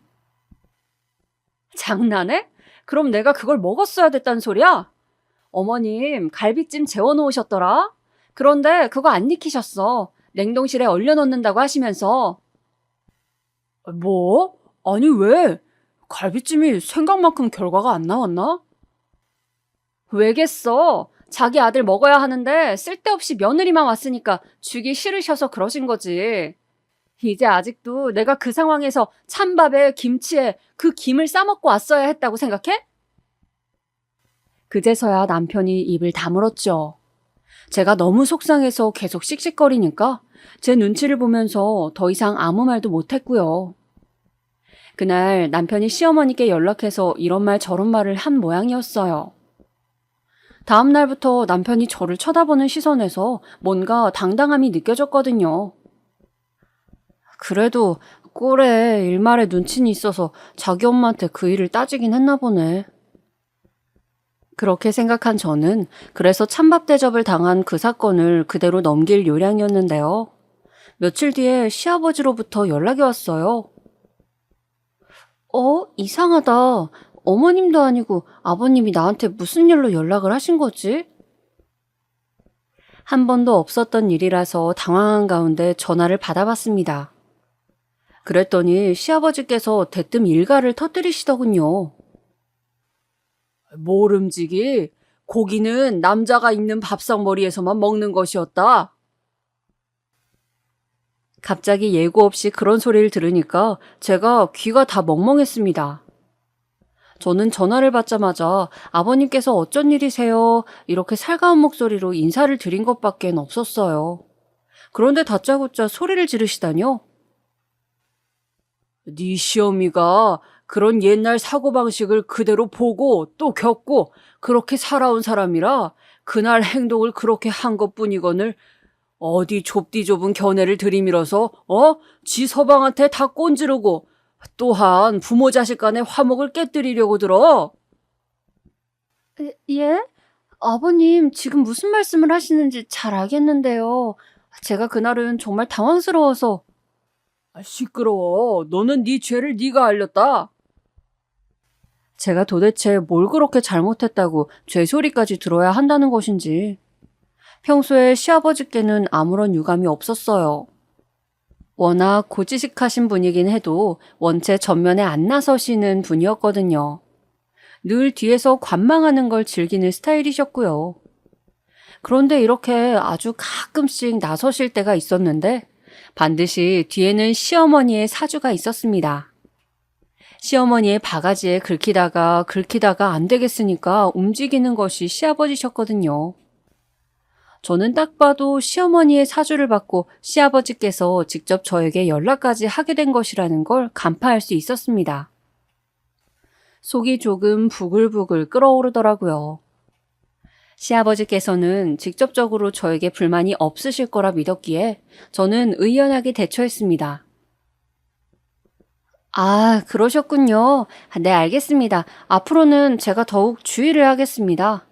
장난해? 그럼 내가 그걸 먹었어야 됐단 소리야? 어머님, 갈비찜 재워놓으셨더라? 그런데 그거 안 익히셨어. 냉동실에 얼려놓는다고 하시면서. 뭐? 아니 왜? 갈비찜이 생각만큼 결과가 안 나왔나? 왜겠어? 자기 아들 먹어야 하는데 쓸데없이 며느리만 왔으니까 주기 싫으셔서 그러신 거지. 이제 아직도 내가 그 상황에서 찬밥에 김치에 그 김을 싸먹고 왔어야 했다고 생각해? 그제서야 남편이 입을 다물었죠. 제가 너무 속상해서 계속 씩씩거리니까 제 눈치를 보면서 더 이상 아무 말도 못했고요. 그날 남편이 시어머니께 연락해서 이런 말 저런 말을 한 모양이었어요. 다음 날부터 남편이 저를 쳐다보는 시선에서 뭔가 당당함이 느껴졌거든요. 그래도 꼴에 일말에 눈치는 있어서 자기 엄마한테 그 일을 따지긴 했나 보네. 그렇게 생각한 저는 그래서 찬밥 대접을 당한 그 사건을 그대로 넘길 요량이었는데요. 며칠 뒤에 시아버지로부터 연락이 왔어요. 이상하다. 어머님도 아니고 아버님이 나한테 무슨 일로 연락을 하신 거지? 한 번도 없었던 일이라서 당황한 가운데 전화를 받아봤습니다. 그랬더니 시아버지께서 대뜸 일가를 터뜨리시더군요. 모름지기, 고기는 남자가 있는 밥상머리에서만 먹는 것이었다. 갑자기 예고 없이 그런 소리를 들으니까 제가 귀가 다 멍멍했습니다. 저는 전화를 받자마자 아버님께서 어쩐 일이세요? 이렇게 살가운 목소리로 인사를 드린 것밖엔 없었어요. 그런데 다짜고짜 소리를 지르시다뇨? 네 시어미가 그런 옛날 사고방식을 그대로 보고 또 겪고 그렇게 살아온 사람이라 그날 행동을 그렇게 한 것뿐이거늘 어디 좁디 좁은 견해를 들이밀어서 지 서방한테 다 꼰지르고 또한 부모 자식 간의 화목을 깨뜨리려고 들어. 예? 아버님 지금 무슨 말씀을 하시는지 잘 알겠는데요. 제가 그날은 정말 당황스러워서. 시끄러워. 너는 네 죄를 네가 알렸다. 제가 도대체 뭘 그렇게 잘못했다고 죄소리까지 들어야 한다는 것인지. 평소에 시아버지께는 아무런 유감이 없었어요. 워낙 고지식하신 분이긴 해도 원체 전면에 안 나서시는 분이었거든요. 늘 뒤에서 관망하는 걸 즐기는 스타일이셨고요. 그런데 이렇게 아주 가끔씩 나서실 때가 있었는데 반드시 뒤에는 시어머니의 사주가 있었습니다. 시어머니의 바가지에 긁히다가 안 되겠으니까 움직이는 것이 시아버지셨거든요. 저는 딱 봐도 시어머니의 사주를 받고 시아버지께서 직접 저에게 연락까지 하게 된 것이라는 걸 간파할 수 있었습니다. 속이 조금 부글부글 끓어오르더라고요. 시아버지께서는 직접적으로 저에게 불만이 없으실 거라 믿었기에 저는 의연하게 대처했습니다. 그러셨군요. 네, 알겠습니다. 앞으로는 제가 더욱 주의를 하겠습니다.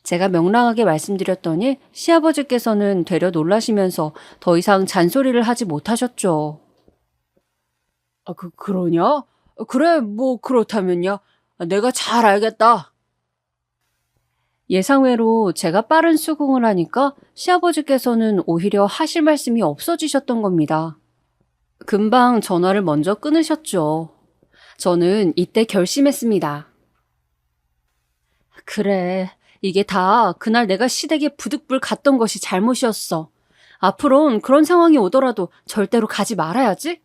제가 명랑하게 말씀드렸더니 시아버지께서는 되려 놀라시면서 더 이상 잔소리를 하지 못하셨죠. 그러냐? 그래, 뭐 그렇다면야. 내가 잘 알겠다. 예상외로 제가 빠른 수긍을 하니까 시아버지께서는 오히려 하실 말씀이 없어지셨던 겁니다. 금방 전화를 먼저 끊으셨죠. 저는 이때 결심했습니다. 그래, 이게 다 그날 내가 시댁에 부득불 갔던 것이 잘못이었어. 앞으론 그런 상황이 오더라도 절대로 가지 말아야지.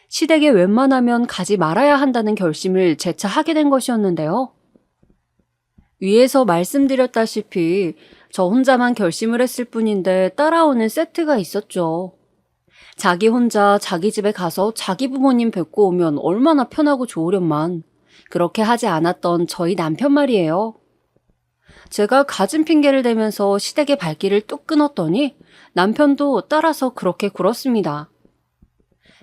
시댁에 웬만하면 가지 말아야 한다는 결심을 재차 하게 된 것이었는데요. 위에서 말씀드렸다시피 저 혼자만 결심을 했을 뿐인데 따라오는 세트가 있었죠. 자기 혼자 자기 집에 가서 자기 부모님 뵙고 오면 얼마나 편하고 좋으련만 그렇게 하지 않았던 저희 남편 말이에요. 제가 가진 핑계를 대면서 시댁의 발길을 뚝 끊었더니 남편도 따라서 그렇게 굴었습니다.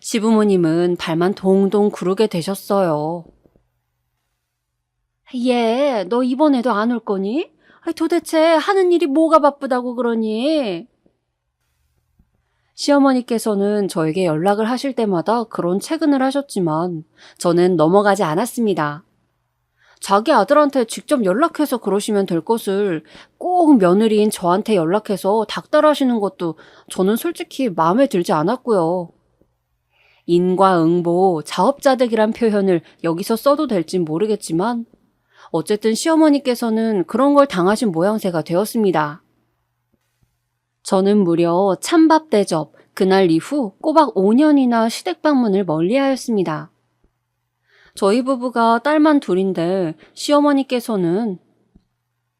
시부모님은 발만 동동 구르게 되셨어요. 얘, 너 이번에도 안 올 거니? 도대체 하는 일이 뭐가 바쁘다고 그러니? 시어머니께서는 저에게 연락을 하실 때마다 그런 채근을 하셨지만 저는 넘어가지 않았습니다. 자기 아들한테 직접 연락해서 그러시면 될 것을 꼭 며느리인 저한테 연락해서 닥달하시는 것도 저는 솔직히 마음에 들지 않았고요. 인과응보, 자업자득이란 표현을 여기서 써도 될진 모르겠지만 어쨌든 시어머니께서는 그런 걸 당하신 모양새가 되었습니다. 저는 무려 찬밥 대접, 그날 이후 꼬박 5년이나 시댁 방문을 멀리하였습니다. 저희 부부가 딸만 둘인데 시어머니께서는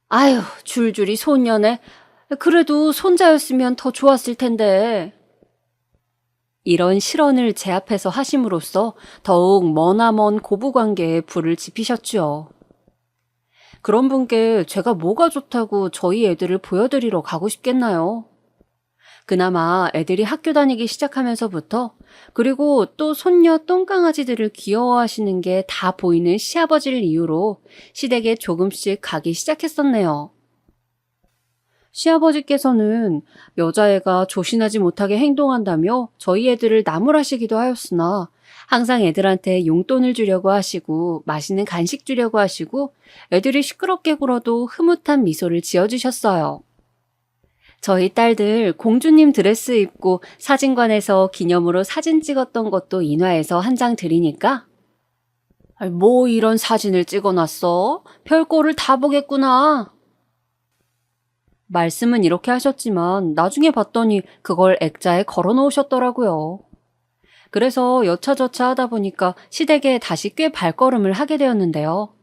아유, 줄줄이 손녀네. 그래도 손자였으면 더 좋았을 텐데. 이런 실언을 제 앞에서 하심으로써 더욱 머나먼 고부관계에 불을 지피셨죠. 그런 분께 제가 뭐가 좋다고 저희 애들을 보여드리러 가고 싶겠나요? 그나마 애들이 학교 다니기 시작하면서부터 그리고 또 손녀 똥강아지들을 귀여워하시는 게 다 보이는 시아버지를 이유로 시댁에 조금씩 가기 시작했었네요. 시아버지께서는 여자애가 조신하지 못하게 행동한다며 저희 애들을 나무라시기도 하였으나 항상 애들한테 용돈을 주려고 하시고 맛있는 간식 주려고 하시고 애들이 시끄럽게 굴어도 흐뭇한 미소를 지어주셨어요. 저희 딸들 공주님 드레스 입고 사진관에서 기념으로 사진 찍었던 것도 인화해서 한 장 드리니까 뭐 이런 사진을 찍어놨어? 별꼴을 다 보겠구나. 말씀은 이렇게 하셨지만 나중에 봤더니 그걸 액자에 걸어 놓으셨더라고요. 그래서 여차저차 하다 보니까 시댁에 다시 꽤 발걸음을 하게 되었는데요.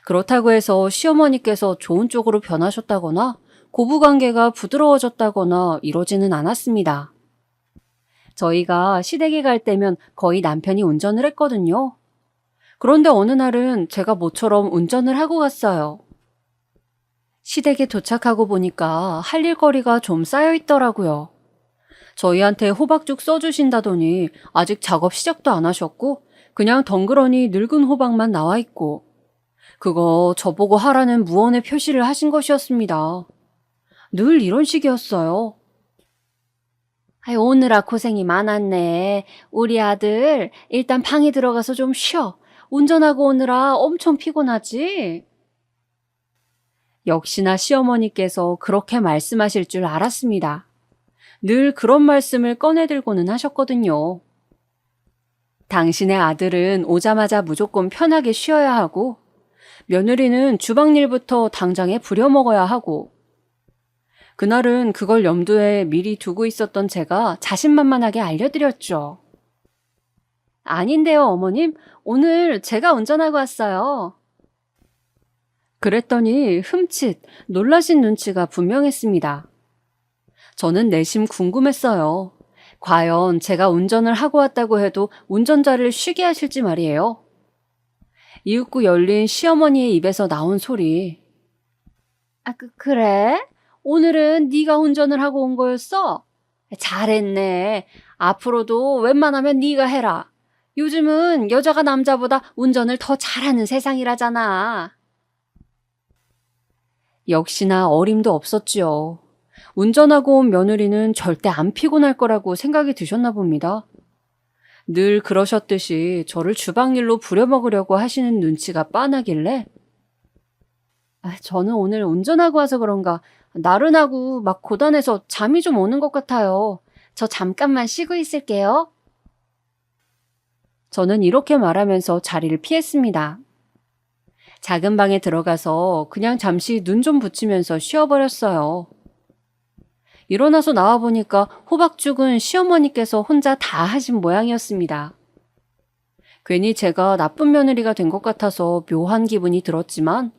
그렇다고 해서 시어머니께서 좋은 쪽으로 변하셨다거나 고부관계가 부드러워졌다거나 이러지는 않았습니다. 저희가 시댁에 갈 때면 거의 남편이 운전을 했거든요. 그런데 어느 날은 제가 모처럼 운전을 하고 갔어요. 시댁에 도착하고 보니까 할 일거리가 좀 쌓여 있더라고요. 저희한테 호박죽 써주신다더니 아직 작업 시작도 안 하셨고 그냥 덩그러니 늙은 호박만 나와 있고 그거 저보고 하라는 무언의 표시를 하신 것이었습니다. 늘 이런 식이었어요. 오느라 고생이 많았네. 우리 아들 일단 방에 들어가서 좀 쉬어. 운전하고 오느라 엄청 피곤하지? 역시나 시어머니께서 그렇게 말씀하실 줄 알았습니다. 늘 그런 말씀을 꺼내들고는 하셨거든요. 당신의 아들은 오자마자 무조건 편하게 쉬어야 하고 며느리는 주방일부터 당장에 부려먹어야 하고 그날은 그걸 염두에 미리 두고 있었던 제가 자신만만하게 알려드렸죠. 아닌데요, 어머님. 오늘 제가 운전하고 왔어요. 그랬더니 흠칫 놀라신 눈치가 분명했습니다. 저는 내심 궁금했어요. 과연 제가 운전을 하고 왔다고 해도 운전자를 쉬게 하실지 말이에요. 이윽고 열린 시어머니의 입에서 나온 소리. 그래? 오늘은 네가 운전을 하고 온 거였어? 잘했네. 앞으로도 웬만하면 네가 해라. 요즘은 여자가 남자보다 운전을 더 잘하는 세상이라잖아. 역시나 어림도 없었지요. 운전하고 온 며느리는 절대 안 피곤할 거라고 생각이 드셨나 봅니다. 늘 그러셨듯이 저를 주방일로 부려먹으려고 하시는 눈치가 빤하길래 저는 오늘 운전하고 와서 그런가 나른하고 막 고단해서 잠이 좀 오는 것 같아요. 저 잠깐만 쉬고 있을게요. 저는 이렇게 말하면서 자리를 피했습니다. 작은 방에 들어가서 그냥 잠시 눈 좀 붙이면서 쉬어버렸어요. 일어나서 나와보니까 호박죽은 시어머니께서 혼자 다 하신 모양이었습니다. 괜히 제가 나쁜 며느리가 된 것 같아서 묘한 기분이 들었지만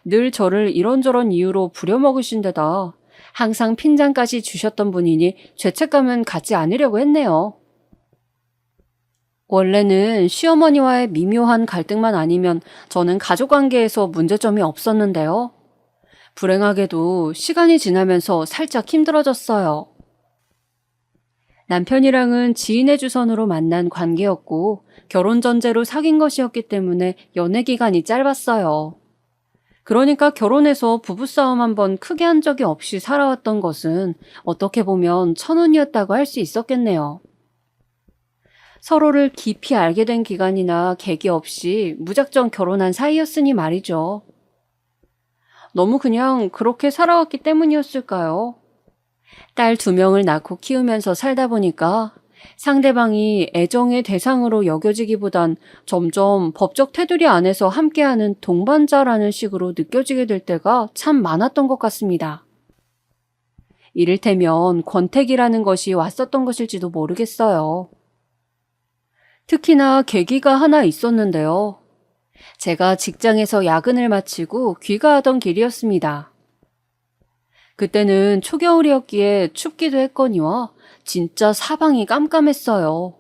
늘 저를 이런저런 이유로 부려먹으신 데다 항상 핀잔까지 주셨던 분이니 죄책감은 갖지 않으려고 했네요. 원래는 시어머니와의 미묘한 갈등만 아니면 저는 가족관계에서 문제점이 없었는데요. 불행하게도 시간이 지나면서 살짝 힘들어졌어요. 남편이랑은 지인의 주선으로 만난 관계였고 결혼 전제로 사귄 것이었기 때문에 연애 기간이 짧았어요. 그러니까 결혼해서 부부싸움 한번 크게 한 적이 없이 살아왔던 것은 어떻게 보면 천운이었다고 할 수 있었겠네요. 서로를 깊이 알게 된 기간이나 계기 없이 무작정 결혼한 사이였으니 말이죠. 너무 그냥 그렇게 살아왔기 때문이었을까요? 딸 2명을 낳고 키우면서 살다 보니까 상대방이 애정의 대상으로 여겨지기보단 점점 법적 테두리 안에서 함께하는 동반자라는 식으로 느껴지게 될 때가 참 많았던 것 같습니다. 이를테면 권태기라는 것이 왔었던 것일지도 모르겠어요. 특히나 계기가 하나 있었는데요. 제가 직장에서 야근을 마치고 귀가하던 길이었습니다. 그때는 초겨울이었기에 춥기도 했거니와 진짜 사방이 깜깜했어요.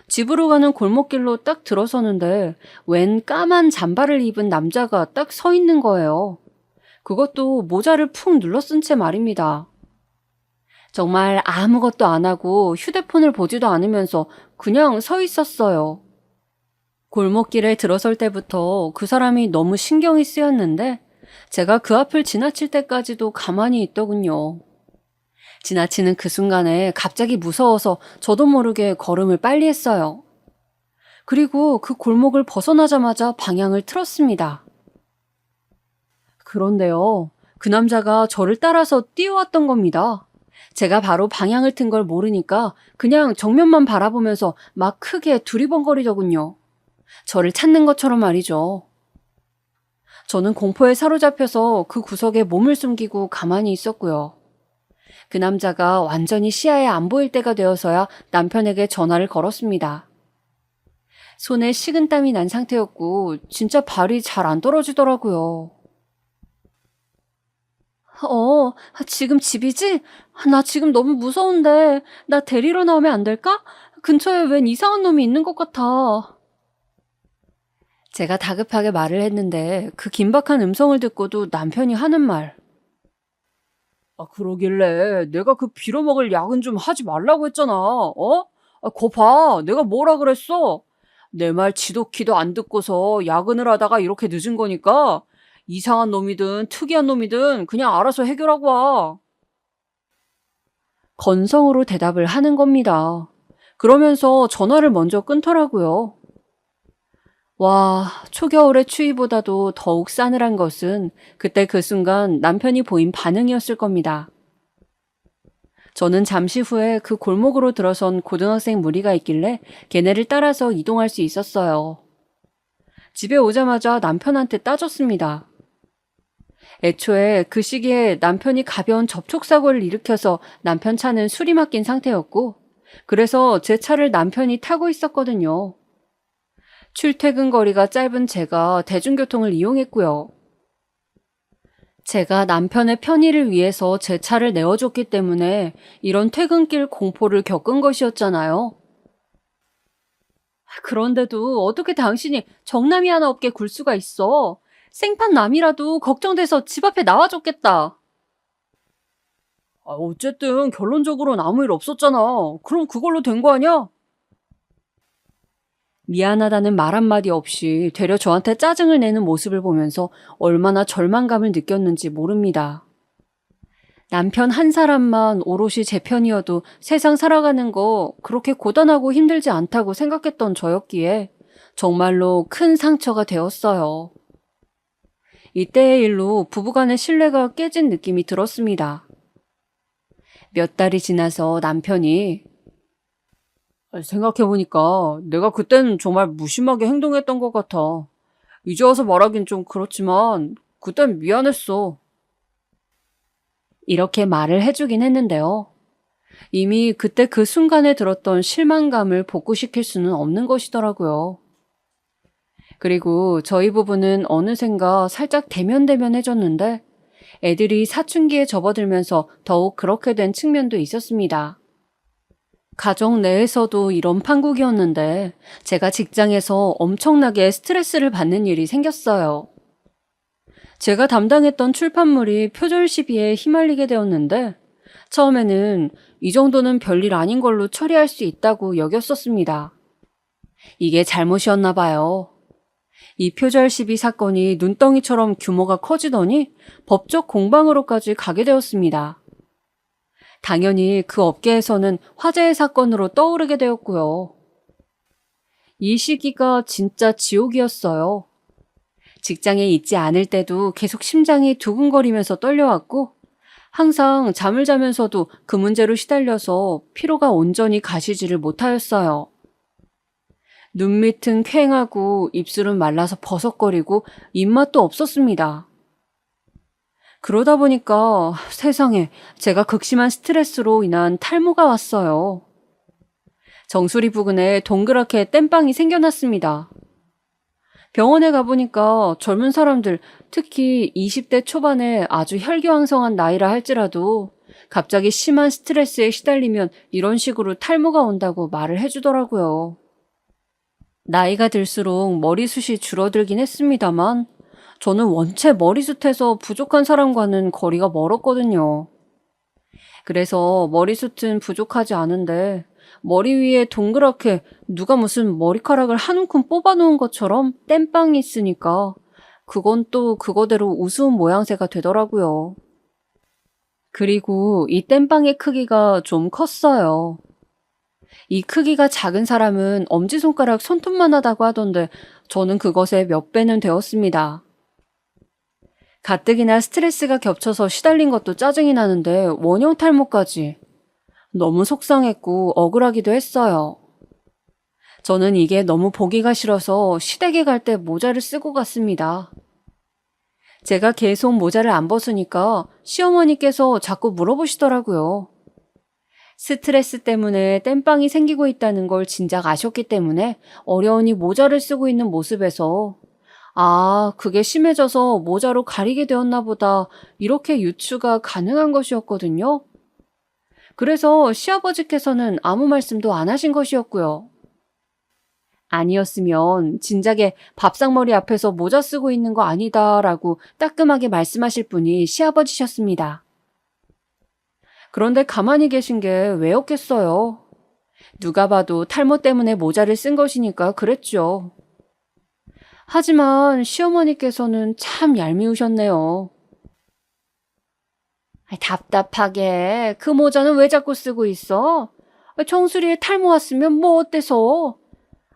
집으로 가는 골목길로 딱 들어서는데 웬 까만 잠바를 입은 남자가 딱 서 있는 거예요. 그것도 모자를 푹 눌러쓴 채 말입니다. 정말 아무것도 안 하고 휴대폰을 보지도 않으면서 그냥 서 있었어요. 골목길에 들어설 때부터 그 사람이 너무 신경이 쓰였는데 제가 그 앞을 지나칠 때까지도 가만히 있더군요. 지나치는 그 순간에 갑자기 무서워서 저도 모르게 걸음을 빨리 했어요. 그리고 그 골목을 벗어나자마자 방향을 틀었습니다. 그런데요, 그 남자가 저를 따라서 뛰어왔던 겁니다. 제가 바로 방향을 튼 걸 모르니까 그냥 정면만 바라보면서 막 크게 두리번거리더군요. 저를 찾는 것처럼 말이죠. 저는 공포에 사로잡혀서 그 구석에 몸을 숨기고 가만히 있었고요. 그 남자가 완전히 시야에 안 보일 때가 되어서야 남편에게 전화를 걸었습니다. 손에 식은땀이 난 상태였고 진짜 발이 잘 안 떨어지더라고요. 지금 집이지? 나 지금 너무 무서운데 나 데리러 나오면 안 될까? 근처에 웬 이상한 놈이 있는 것 같아. 제가 다급하게 말을 했는데 그 긴박한 음성을 듣고도 남편이 하는 말. 그러길래 내가 그 빌어먹을 야근 좀 하지 말라고 했잖아. 거 봐. 내가 뭐라 그랬어? 내 말 지도키도 안 듣고서 야근을 하다가 이렇게 늦은 거니까 이상한 놈이든 특이한 놈이든 그냥 알아서 해결하고 와. 건성으로 대답을 하는 겁니다. 그러면서 전화를 먼저 끊더라고요. 와, 초겨울의 추위보다도 더욱 싸늘한 것은 그때 그 순간 남편이 보인 반응이었을 겁니다. 저는 잠시 후에 그 골목으로 들어선 고등학생 무리가 있길래 걔네를 따라서 이동할 수 있었어요. 집에 오자마자 남편한테 따졌습니다. 애초에 그 시기에 남편이 가벼운 접촉사고를 일으켜서 남편 차는 술이 맡긴 상태였고 그래서 제 차를 남편이 타고 있었거든요. 출퇴근 거리가 짧은 제가 대중교통을 이용했고요. 제가 남편의 편의를 위해서 제 차를 내어줬기 때문에 이런 퇴근길 공포를 겪은 것이었잖아요. 그런데도 어떻게 당신이 정남이 하나 없게 굴 수가 있어? 생판 남이라도 걱정돼서 집 앞에 나와줬겠다. 어쨌든 결론적으로는 아무 일 없었잖아. 그럼 그걸로 된 거 아니야? 미안하다는 말 한마디 없이 되려 저한테 짜증을 내는 모습을 보면서 얼마나 절망감을 느꼈는지 모릅니다. 남편 한 사람만 오롯이 제 편이어도 세상 살아가는 거 그렇게 고단하고 힘들지 않다고 생각했던 저였기에 정말로 큰 상처가 되었어요. 이때의 일로 부부간의 신뢰가 깨진 느낌이 들었습니다. 몇 달이 지나서 남편이 생각해보니까 내가 그때는 정말 무심하게 행동했던 것 같아. 이제 와서 말하긴 좀 그렇지만 그땐 미안했어. 이렇게 말을 해주긴 했는데요. 이미 그때 그 순간에 들었던 실망감을 복구시킬 수는 없는 것이더라고요. 그리고 저희 부부는 어느샌가 살짝 대면대면해졌는데 애들이 사춘기에 접어들면서 더욱 그렇게 된 측면도 있었습니다. 가정 내에서도 이런 판국이었는데 제가 직장에서 엄청나게 스트레스를 받는 일이 생겼어요. 제가 담당했던 출판물이 표절 시비에 휘말리게 되었는데 처음에는 이 정도는 별일 아닌 걸로 처리할 수 있다고 여겼었습니다. 이게 잘못이었나 봐요. 이 표절 시비 사건이 눈덩이처럼 규모가 커지더니 법적 공방으로까지 가게 되었습니다. 당연히 그 업계에서는 화제의 사건으로 떠오르게 되었고요. 이 시기가 진짜 지옥이었어요. 직장에 있지 않을 때도 계속 심장이 두근거리면서 떨려왔고 항상 잠을 자면서도 그 문제로 시달려서 피로가 온전히 가시지를 못하였어요. 눈 밑은 퀭하고 입술은 말라서 버석거리고 입맛도 없었습니다. 그러다 보니까 세상에 제가 극심한 스트레스로 인한 탈모가 왔어요. 정수리 부근에 동그랗게 땜빵이 생겨났습니다. 병원에 가보니까 젊은 사람들, 특히 20대 초반에 아주 혈기왕성한 나이라 할지라도 갑자기 심한 스트레스에 시달리면 이런 식으로 탈모가 온다고 말을 해주더라고요. 나이가 들수록 머리숱이 줄어들긴 했습니다만 저는 원체 머리숱에서 부족한 사람과는 거리가 멀었거든요. 그래서 머리숱은 부족하지 않은데 머리 위에 동그랗게 누가 무슨 머리카락을 한 움큼 뽑아놓은 것처럼 땜빵이 있으니까 그건 또 그거대로 우스운 모양새가 되더라고요. 그리고 이 땜빵의 크기가 좀 컸어요. 이 크기가 작은 사람은 엄지손가락 손톱만 하다고 하던데 저는 그것의 몇 배는 되었습니다. 가뜩이나 스트레스가 겹쳐서 시달린 것도 짜증이 나는데 원형 탈모까지. 너무 속상했고 억울하기도 했어요. 저는 이게 너무 보기가 싫어서 시댁에 갈 때 모자를 쓰고 갔습니다. 제가 계속 모자를 안 벗으니까 시어머니께서 자꾸 물어보시더라고요. 스트레스 때문에 땜빵이 생기고 있다는 걸 진작 아셨기 때문에 어려우니 모자를 쓰고 있는 모습에서 아, 그게 심해져서 모자로 가리게 되었나 보다 이렇게 유추가 가능한 것이었거든요. 그래서 시아버지께서는 아무 말씀도 안 하신 것이었고요. 아니었으면 진작에 밥상머리 앞에서 모자 쓰고 있는 거 아니다라고 따끔하게 말씀하실 분이 시아버지셨습니다. 그런데 가만히 계신 게 왜였겠어요. 누가 봐도 탈모 때문에 모자를 쓴 것이니까 그랬죠. 하지만 시어머니께서는 참 얄미우셨네요. 답답하게 그 모자는 왜 자꾸 쓰고 있어? 정수리에 탈모 왔으면 뭐 어때서?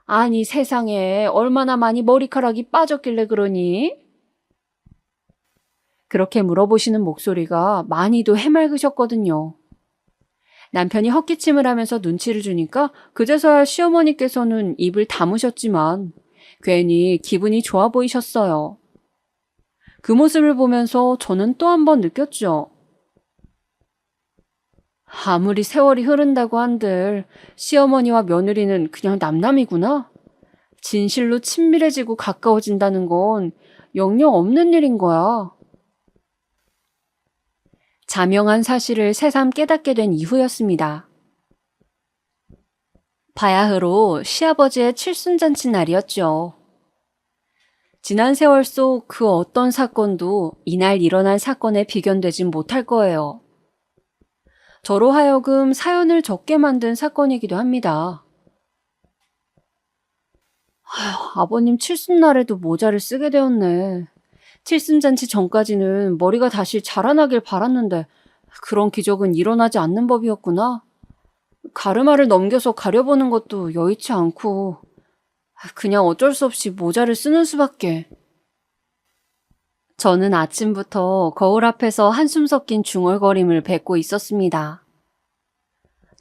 아니 세상에 얼마나 많이 머리카락이 빠졌길래 그러니? 그렇게 물어보시는 목소리가 많이도 해맑으셨거든요. 남편이 헛기침을 하면서 눈치를 주니까 그제서야 시어머니께서는 입을 다무셨지만 괜히 기분이 좋아 보이셨어요. 그 모습을 보면서 저는 또 한 번 느꼈죠. 아무리 세월이 흐른다고 한들 시어머니와 며느리는 그냥 남남이구나. 진실로 친밀해지고 가까워진다는 건 영영 없는 일인 거야. 자명한 사실을 새삼 깨닫게 된 이후였습니다. 바야흐로 시아버지의 칠순잔치 날이었죠. 지난 세월 속 그 어떤 사건도 이날 일어난 사건에 비견되진 못할 거예요. 저로 하여금 사연을 적게 만든 사건이기도 합니다. 아버님 칠순날에도 모자를 쓰게 되었네. 칠순잔치 전까지는 머리가 다시 자라나길 바랐는데 그런 기적은 일어나지 않는 법이었구나. 가르마를 넘겨서 가려보는 것도 여의치 않고 그냥 어쩔 수 없이 모자를 쓰는 수밖에. 저는 아침부터 거울 앞에서 한숨 섞인 중얼거림을 뱉고 있었습니다.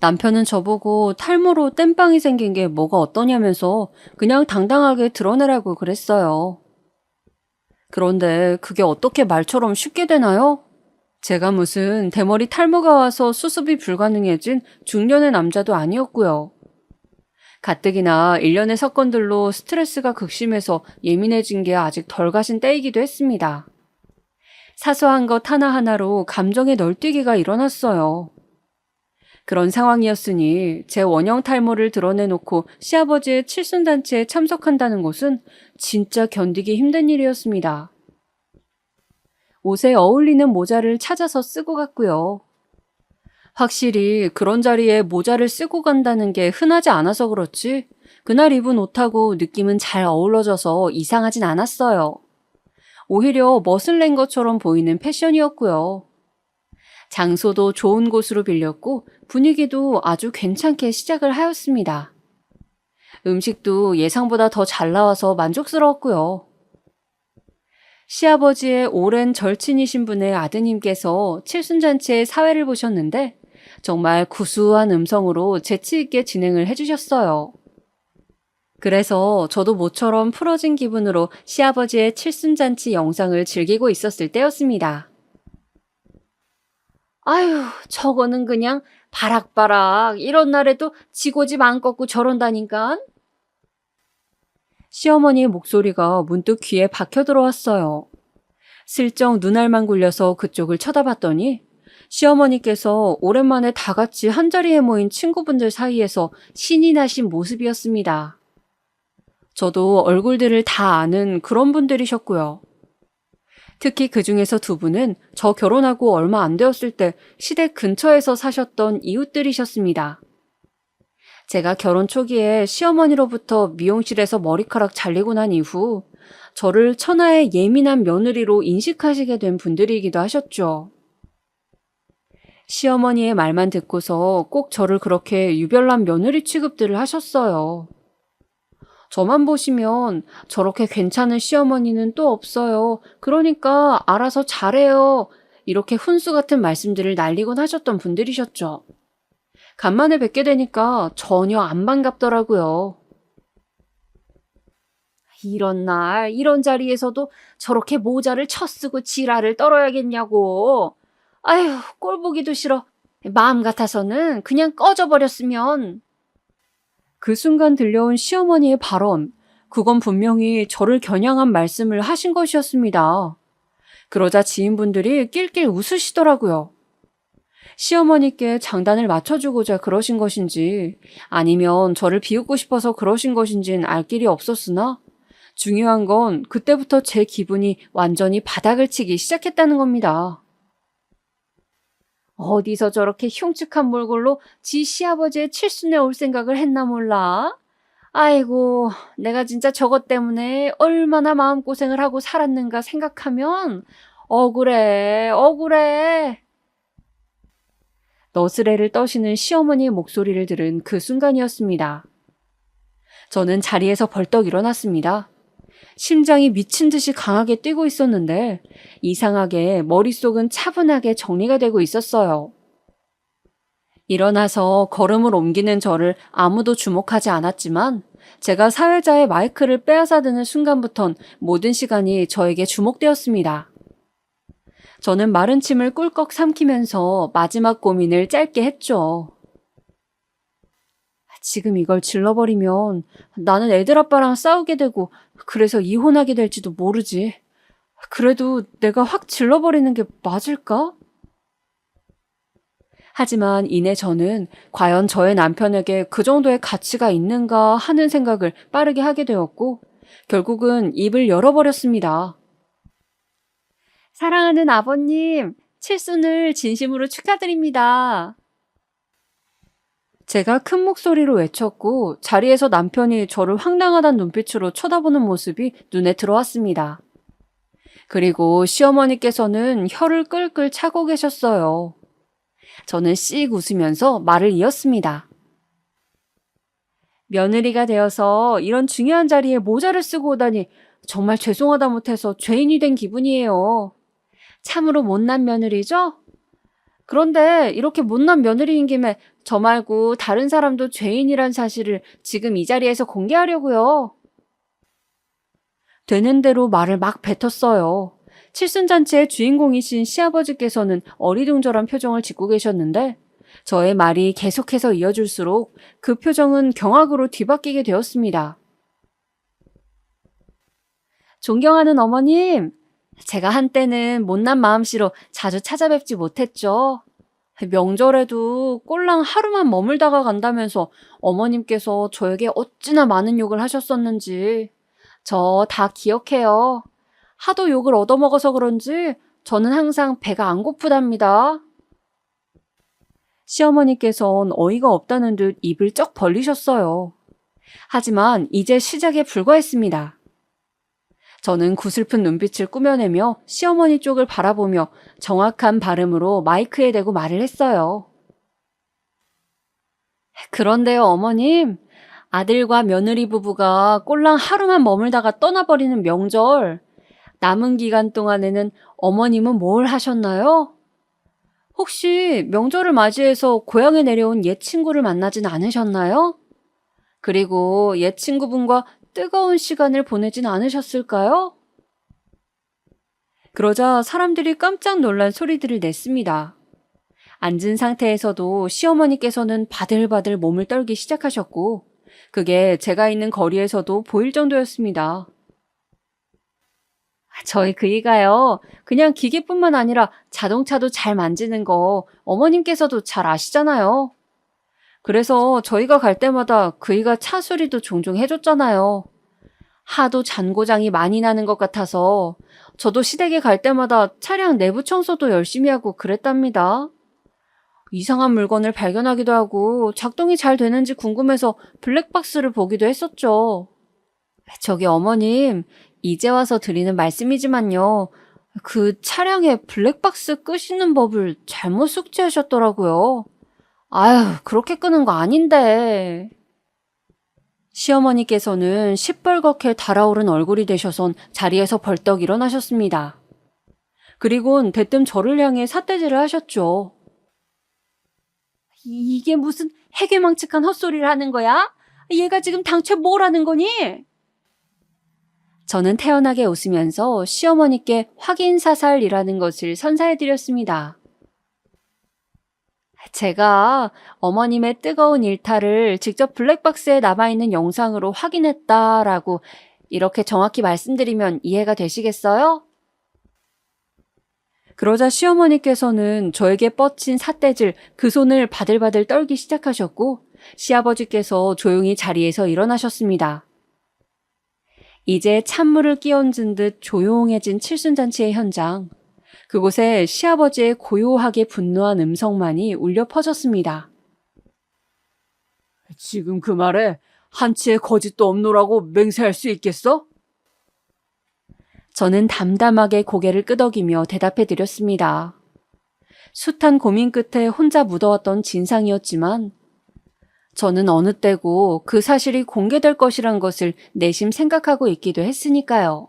남편은 저보고 탈모로 땜빵이 생긴 게 뭐가 어떠냐면서 그냥 당당하게 드러내라고 그랬어요. 그런데 그게 어떻게 말처럼 쉽게 되나요? 제가 무슨 대머리 탈모가 와서 수습이 불가능해진 중년의 남자도 아니었고요. 가뜩이나 일련의 사건들로 스트레스가 극심해서 예민해진 게 아직 덜 가신 때이기도 했습니다. 사소한 것 하나하나로 감정의 널뛰기가 일어났어요. 그런 상황이었으니 제 원형 탈모를 드러내놓고 시아버지의 칠순잔치에 참석한다는 것은 진짜 견디기 힘든 일이었습니다. 옷에 어울리는 모자를 찾아서 쓰고 갔고요. 확실히 그런 자리에 모자를 쓰고 간다는 게 흔하지 않아서 그렇지 그날 입은 옷하고 느낌은 잘 어우러져서 이상하진 않았어요. 오히려 멋을 낸 것처럼 보이는 패션이었고요. 장소도 좋은 곳으로 빌렸고 분위기도 아주 괜찮게 시작을 하였습니다. 음식도 예상보다 더 잘 나와서 만족스러웠고요. 시아버지의 오랜 절친이신 분의 아드님께서 칠순잔치에 사회를 보셨는데 정말 구수한 음성으로 재치 있게 진행을 해주셨어요. 그래서 저도 모처럼 풀어진 기분으로 시아버지의 칠순잔치 영상을 즐기고 있었을 때였습니다. 아휴, 저거는 그냥 바락바락 이런 날에도 지고집 안 꺾고 저런다니까. 시어머니의 목소리가 문득 귀에 박혀 들어왔어요. 슬쩍 눈알만 굴려서 그쪽을 쳐다봤더니 시어머니께서 오랜만에 다 같이 한자리에 모인 친구분들 사이에서 신이 나신 모습이었습니다. 저도 얼굴들을 다 아는 그런 분들이셨고요. 특히 그 중에서 두 분은 저 결혼하고 얼마 안 되었을 때 시댁 근처에서 사셨던 이웃들이셨습니다. 제가 결혼 초기에 시어머니로부터 미용실에서 머리카락 잘리고 난 이후 저를 천하의 예민한 며느리로 인식하시게 된 분들이기도 하셨죠. 시어머니의 말만 듣고서 꼭 저를 그렇게 유별난 며느리 취급들을 하셨어요. 저만 보시면 저렇게 괜찮은 시어머니는 또 없어요. 그러니까 알아서 잘해요. 이렇게 훈수 같은 말씀들을 날리곤 하셨던 분들이셨죠. 간만에 뵙게 되니까 전혀 안 반갑더라고요. 이런 날, 이런 자리에서도 저렇게 모자를 쳐쓰고 지랄을 떨어야겠냐고. 아휴, 꼴 보기도 싫어. 마음 같아서는 그냥 꺼져버렸으면. 그 순간 들려온 시어머니의 발언, 그건 분명히 저를 겨냥한 말씀을 하신 것이었습니다. 그러자 지인분들이 낄낄 웃으시더라고요. 시어머니께 장단을 맞춰주고자 그러신 것인지 아니면 저를 비웃고 싶어서 그러신 것인지는 알 길이 없었으나 중요한 건 그때부터 제 기분이 완전히 바닥을 치기 시작했다는 겁니다. 어디서 저렇게 흉측한 몰골로 지 시아버지의 칠순에 올 생각을 했나 몰라? 아이고, 내가 진짜 저것 때문에 얼마나 마음고생을 하고 살았는가 생각하면 억울해, 억울해. 너스레를 떠시는 시어머니의 목소리를 들은 그 순간이었습니다. 저는 자리에서 벌떡 일어났습니다. 심장이 미친 듯이 강하게 뛰고 있었는데 이상하게 머릿속은 차분하게 정리가 되고 있었어요. 일어나서 걸음을 옮기는 저를 아무도 주목하지 않았지만 제가 사회자의 마이크를 빼앗아드는 순간부턴 모든 시간이 저에게 주목되었습니다. 저는 마른 침을 꿀꺽 삼키면서 마지막 고민을 짧게 했죠. 지금 이걸 질러버리면 나는 애들 아빠랑 싸우게 되고 그래서 이혼하게 될지도 모르지. 그래도 내가 확 질러버리는 게 맞을까? 하지만 이내 저는 과연 저의 남편에게 그 정도의 가치가 있는가 하는 생각을 빠르게 하게 되었고 결국은 입을 열어버렸습니다. 사랑하는 아버님, 칠순을 진심으로 축하드립니다. 제가 큰 목소리로 외쳤고 자리에서 남편이 저를 황당하다는 눈빛으로 쳐다보는 모습이 눈에 들어왔습니다. 그리고 시어머니께서는 혀를 끌끌 차고 계셨어요. 저는 씩 웃으면서 말을 이었습니다. 며느리가 되어서 이런 중요한 자리에 모자를 쓰고 오다니 정말 죄송하다 못해서 죄인이 된 기분이에요. 참으로 못난 며느리죠? 그런데 이렇게 못난 며느리인 김에 저 말고 다른 사람도 죄인이란 사실을 지금 이 자리에서 공개하려고요. 되는 대로 말을 막 뱉었어요. 칠순잔치의 주인공이신 시아버지께서는 어리둥절한 표정을 짓고 계셨는데 저의 말이 계속해서 이어질수록 그 표정은 경악으로 뒤바뀌게 되었습니다. 존경하는 어머님, 제가 한때는 못난 마음씨로 자주 찾아뵙지 못했죠. 명절에도 꼴랑 하루만 머물다가 간다면서 어머님께서 저에게 어찌나 많은 욕을 하셨었는지 저 다 기억해요. 하도 욕을 얻어먹어서 그런지 저는 항상 배가 안 고프답니다. 시어머니께선 어이가 없다는 듯 입을 쩍 벌리셨어요. 하지만 이제 시작에 불과했습니다. 저는 구슬픈 눈빛을 꾸며내며 시어머니 쪽을 바라보며 정확한 발음으로 마이크에 대고 말을 했어요. 그런데요, 어머님. 아들과 며느리 부부가 꼴랑 하루만 머물다가 떠나버리는 명절, 남은 기간 동안에는 어머님은 뭘 하셨나요? 혹시 명절을 맞이해서 고향에 내려온 옛 친구를 만나진 않으셨나요? 그리고 옛 친구분과 뜨거운 시간을 보내진 않으셨을까요? 그러자 사람들이 깜짝 놀란 소리들을 냈습니다. 앉은 상태에서도 시어머니께서는 바들바들 몸을 떨기 시작하셨고 그게 제가 있는 거리에서도 보일 정도였습니다. 저희 그이가요, 그냥 기계뿐만 아니라 자동차도 잘 만지는 거 어머님께서도 잘 아시잖아요. 그래서 저희가 갈 때마다 그이가 차 수리도 종종 해줬잖아요. 하도 잔고장이 많이 나는 것 같아서 저도 시댁에 갈 때마다 차량 내부 청소도 열심히 하고 그랬답니다. 이상한 물건을 발견하기도 하고 작동이 잘 되는지 궁금해서 블랙박스를 보기도 했었죠. 저기 어머님, 이제 와서 드리는 말씀이지만요. 그 차량에 블랙박스 끄시는 법을 잘못 숙지하셨더라고요. 아휴, 그렇게 끄는 거 아닌데. 시어머니께서는 시뻘겋게 달아오른 얼굴이 되셔선 자리에서 벌떡 일어나셨습니다. 그리곤 대뜸 저를 향해 삿대질을 하셨죠. 이게 무슨 해괴망측한 헛소리를 하는 거야? 얘가 지금 당최 뭘 하는 거니? 저는 태연하게 웃으면서 시어머니께 확인사살이라는 것을 선사해드렸습니다. 제가 어머님의 뜨거운 일탈을 직접 블랙박스에 남아있는 영상으로 확인했다라고 이렇게 정확히 말씀드리면 이해가 되시겠어요? 그러자 시어머니께서는 저에게 뻗친 삿대질 그 손을 바들바들 떨기 시작하셨고 시아버지께서 조용히 자리에서 일어나셨습니다. 이제 찬물을 끼얹은 듯 조용해진 칠순잔치의 현장. 그곳에 시아버지의 고요하게 분노한 음성만이 울려 퍼졌습니다. 지금 그 말에 한치의 거짓도 없노라고 맹세할 수 있겠어? 저는 담담하게 고개를 끄덕이며 대답해 드렸습니다. 숱한 고민 끝에 혼자 묻어왔던 진상이었지만 저는 어느 때고 그 사실이 공개될 것이란 것을 내심 생각하고 있기도 했으니까요.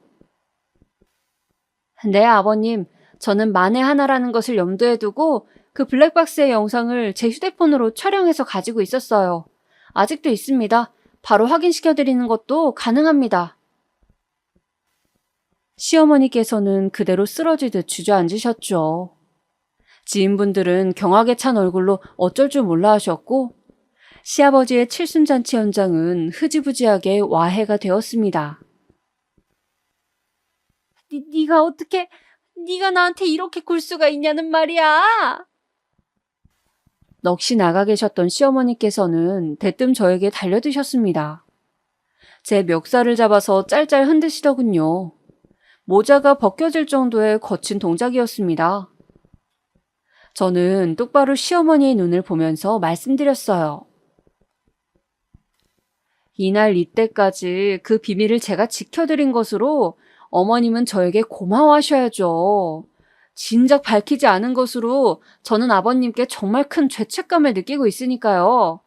네, 아버님. 저는 만에 하나라는 것을 염두에 두고 그 블랙박스의 영상을 제 휴대폰으로 촬영해서 가지고 있었어요. 아직도 있습니다. 바로 확인시켜드리는 것도 가능합니다. 시어머니께서는 그대로 쓰러지듯 주저앉으셨죠. 지인분들은 경악에 찬 얼굴로 어쩔 줄 몰라 하셨고 시아버지의 칠순잔치 현장은 흐지부지하게 와해가 되었습니다. 네가 어떻게... 네가 나한테 이렇게 굴 수가 있냐는 말이야. 넋이 나가 계셨던 시어머니께서는 대뜸 저에게 달려드셨습니다. 제 멱살을 잡아서 짤짤 흔드시더군요. 모자가 벗겨질 정도의 거친 동작이었습니다. 저는 똑바로 시어머니의 눈을 보면서 말씀드렸어요. 이날 이때까지 그 비밀을 제가 지켜드린 것으로 어머님은 저에게 고마워하셔야죠. 진작 밝히지 않은 것으로 저는 아버님께 정말 큰 죄책감을 느끼고 있으니까요.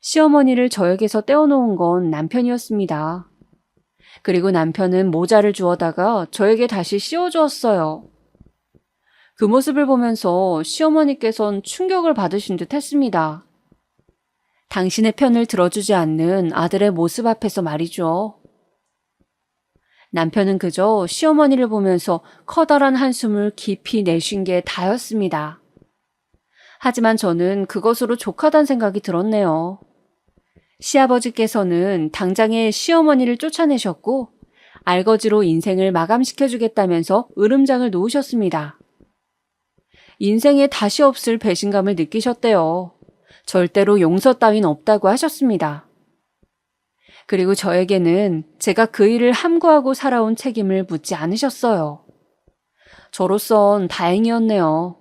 시어머니를 저에게서 떼어놓은 건 남편이었습니다. 그리고 남편은 모자를 주워다가 저에게 다시 씌워주었어요. 그 모습을 보면서 시어머니께선 충격을 받으신 듯 했습니다. 당신의 편을 들어주지 않는 아들의 모습 앞에서 말이죠. 남편은 그저 시어머니를 보면서 커다란 한숨을 깊이 내쉰 게 다였습니다. 하지만 저는 그것으로 족하단 생각이 들었네요. 시아버지께서는 당장에 시어머니를 쫓아내셨고 알거지로 인생을 마감시켜주겠다면서 으름장을 놓으셨습니다. 인생에 다시 없을 배신감을 느끼셨대요. 절대로 용서 따윈 없다고 하셨습니다. 그리고 저에게는 제가 그 일을 함구하고 살아온 책임을 묻지 않으셨어요. 저로선 다행이었네요.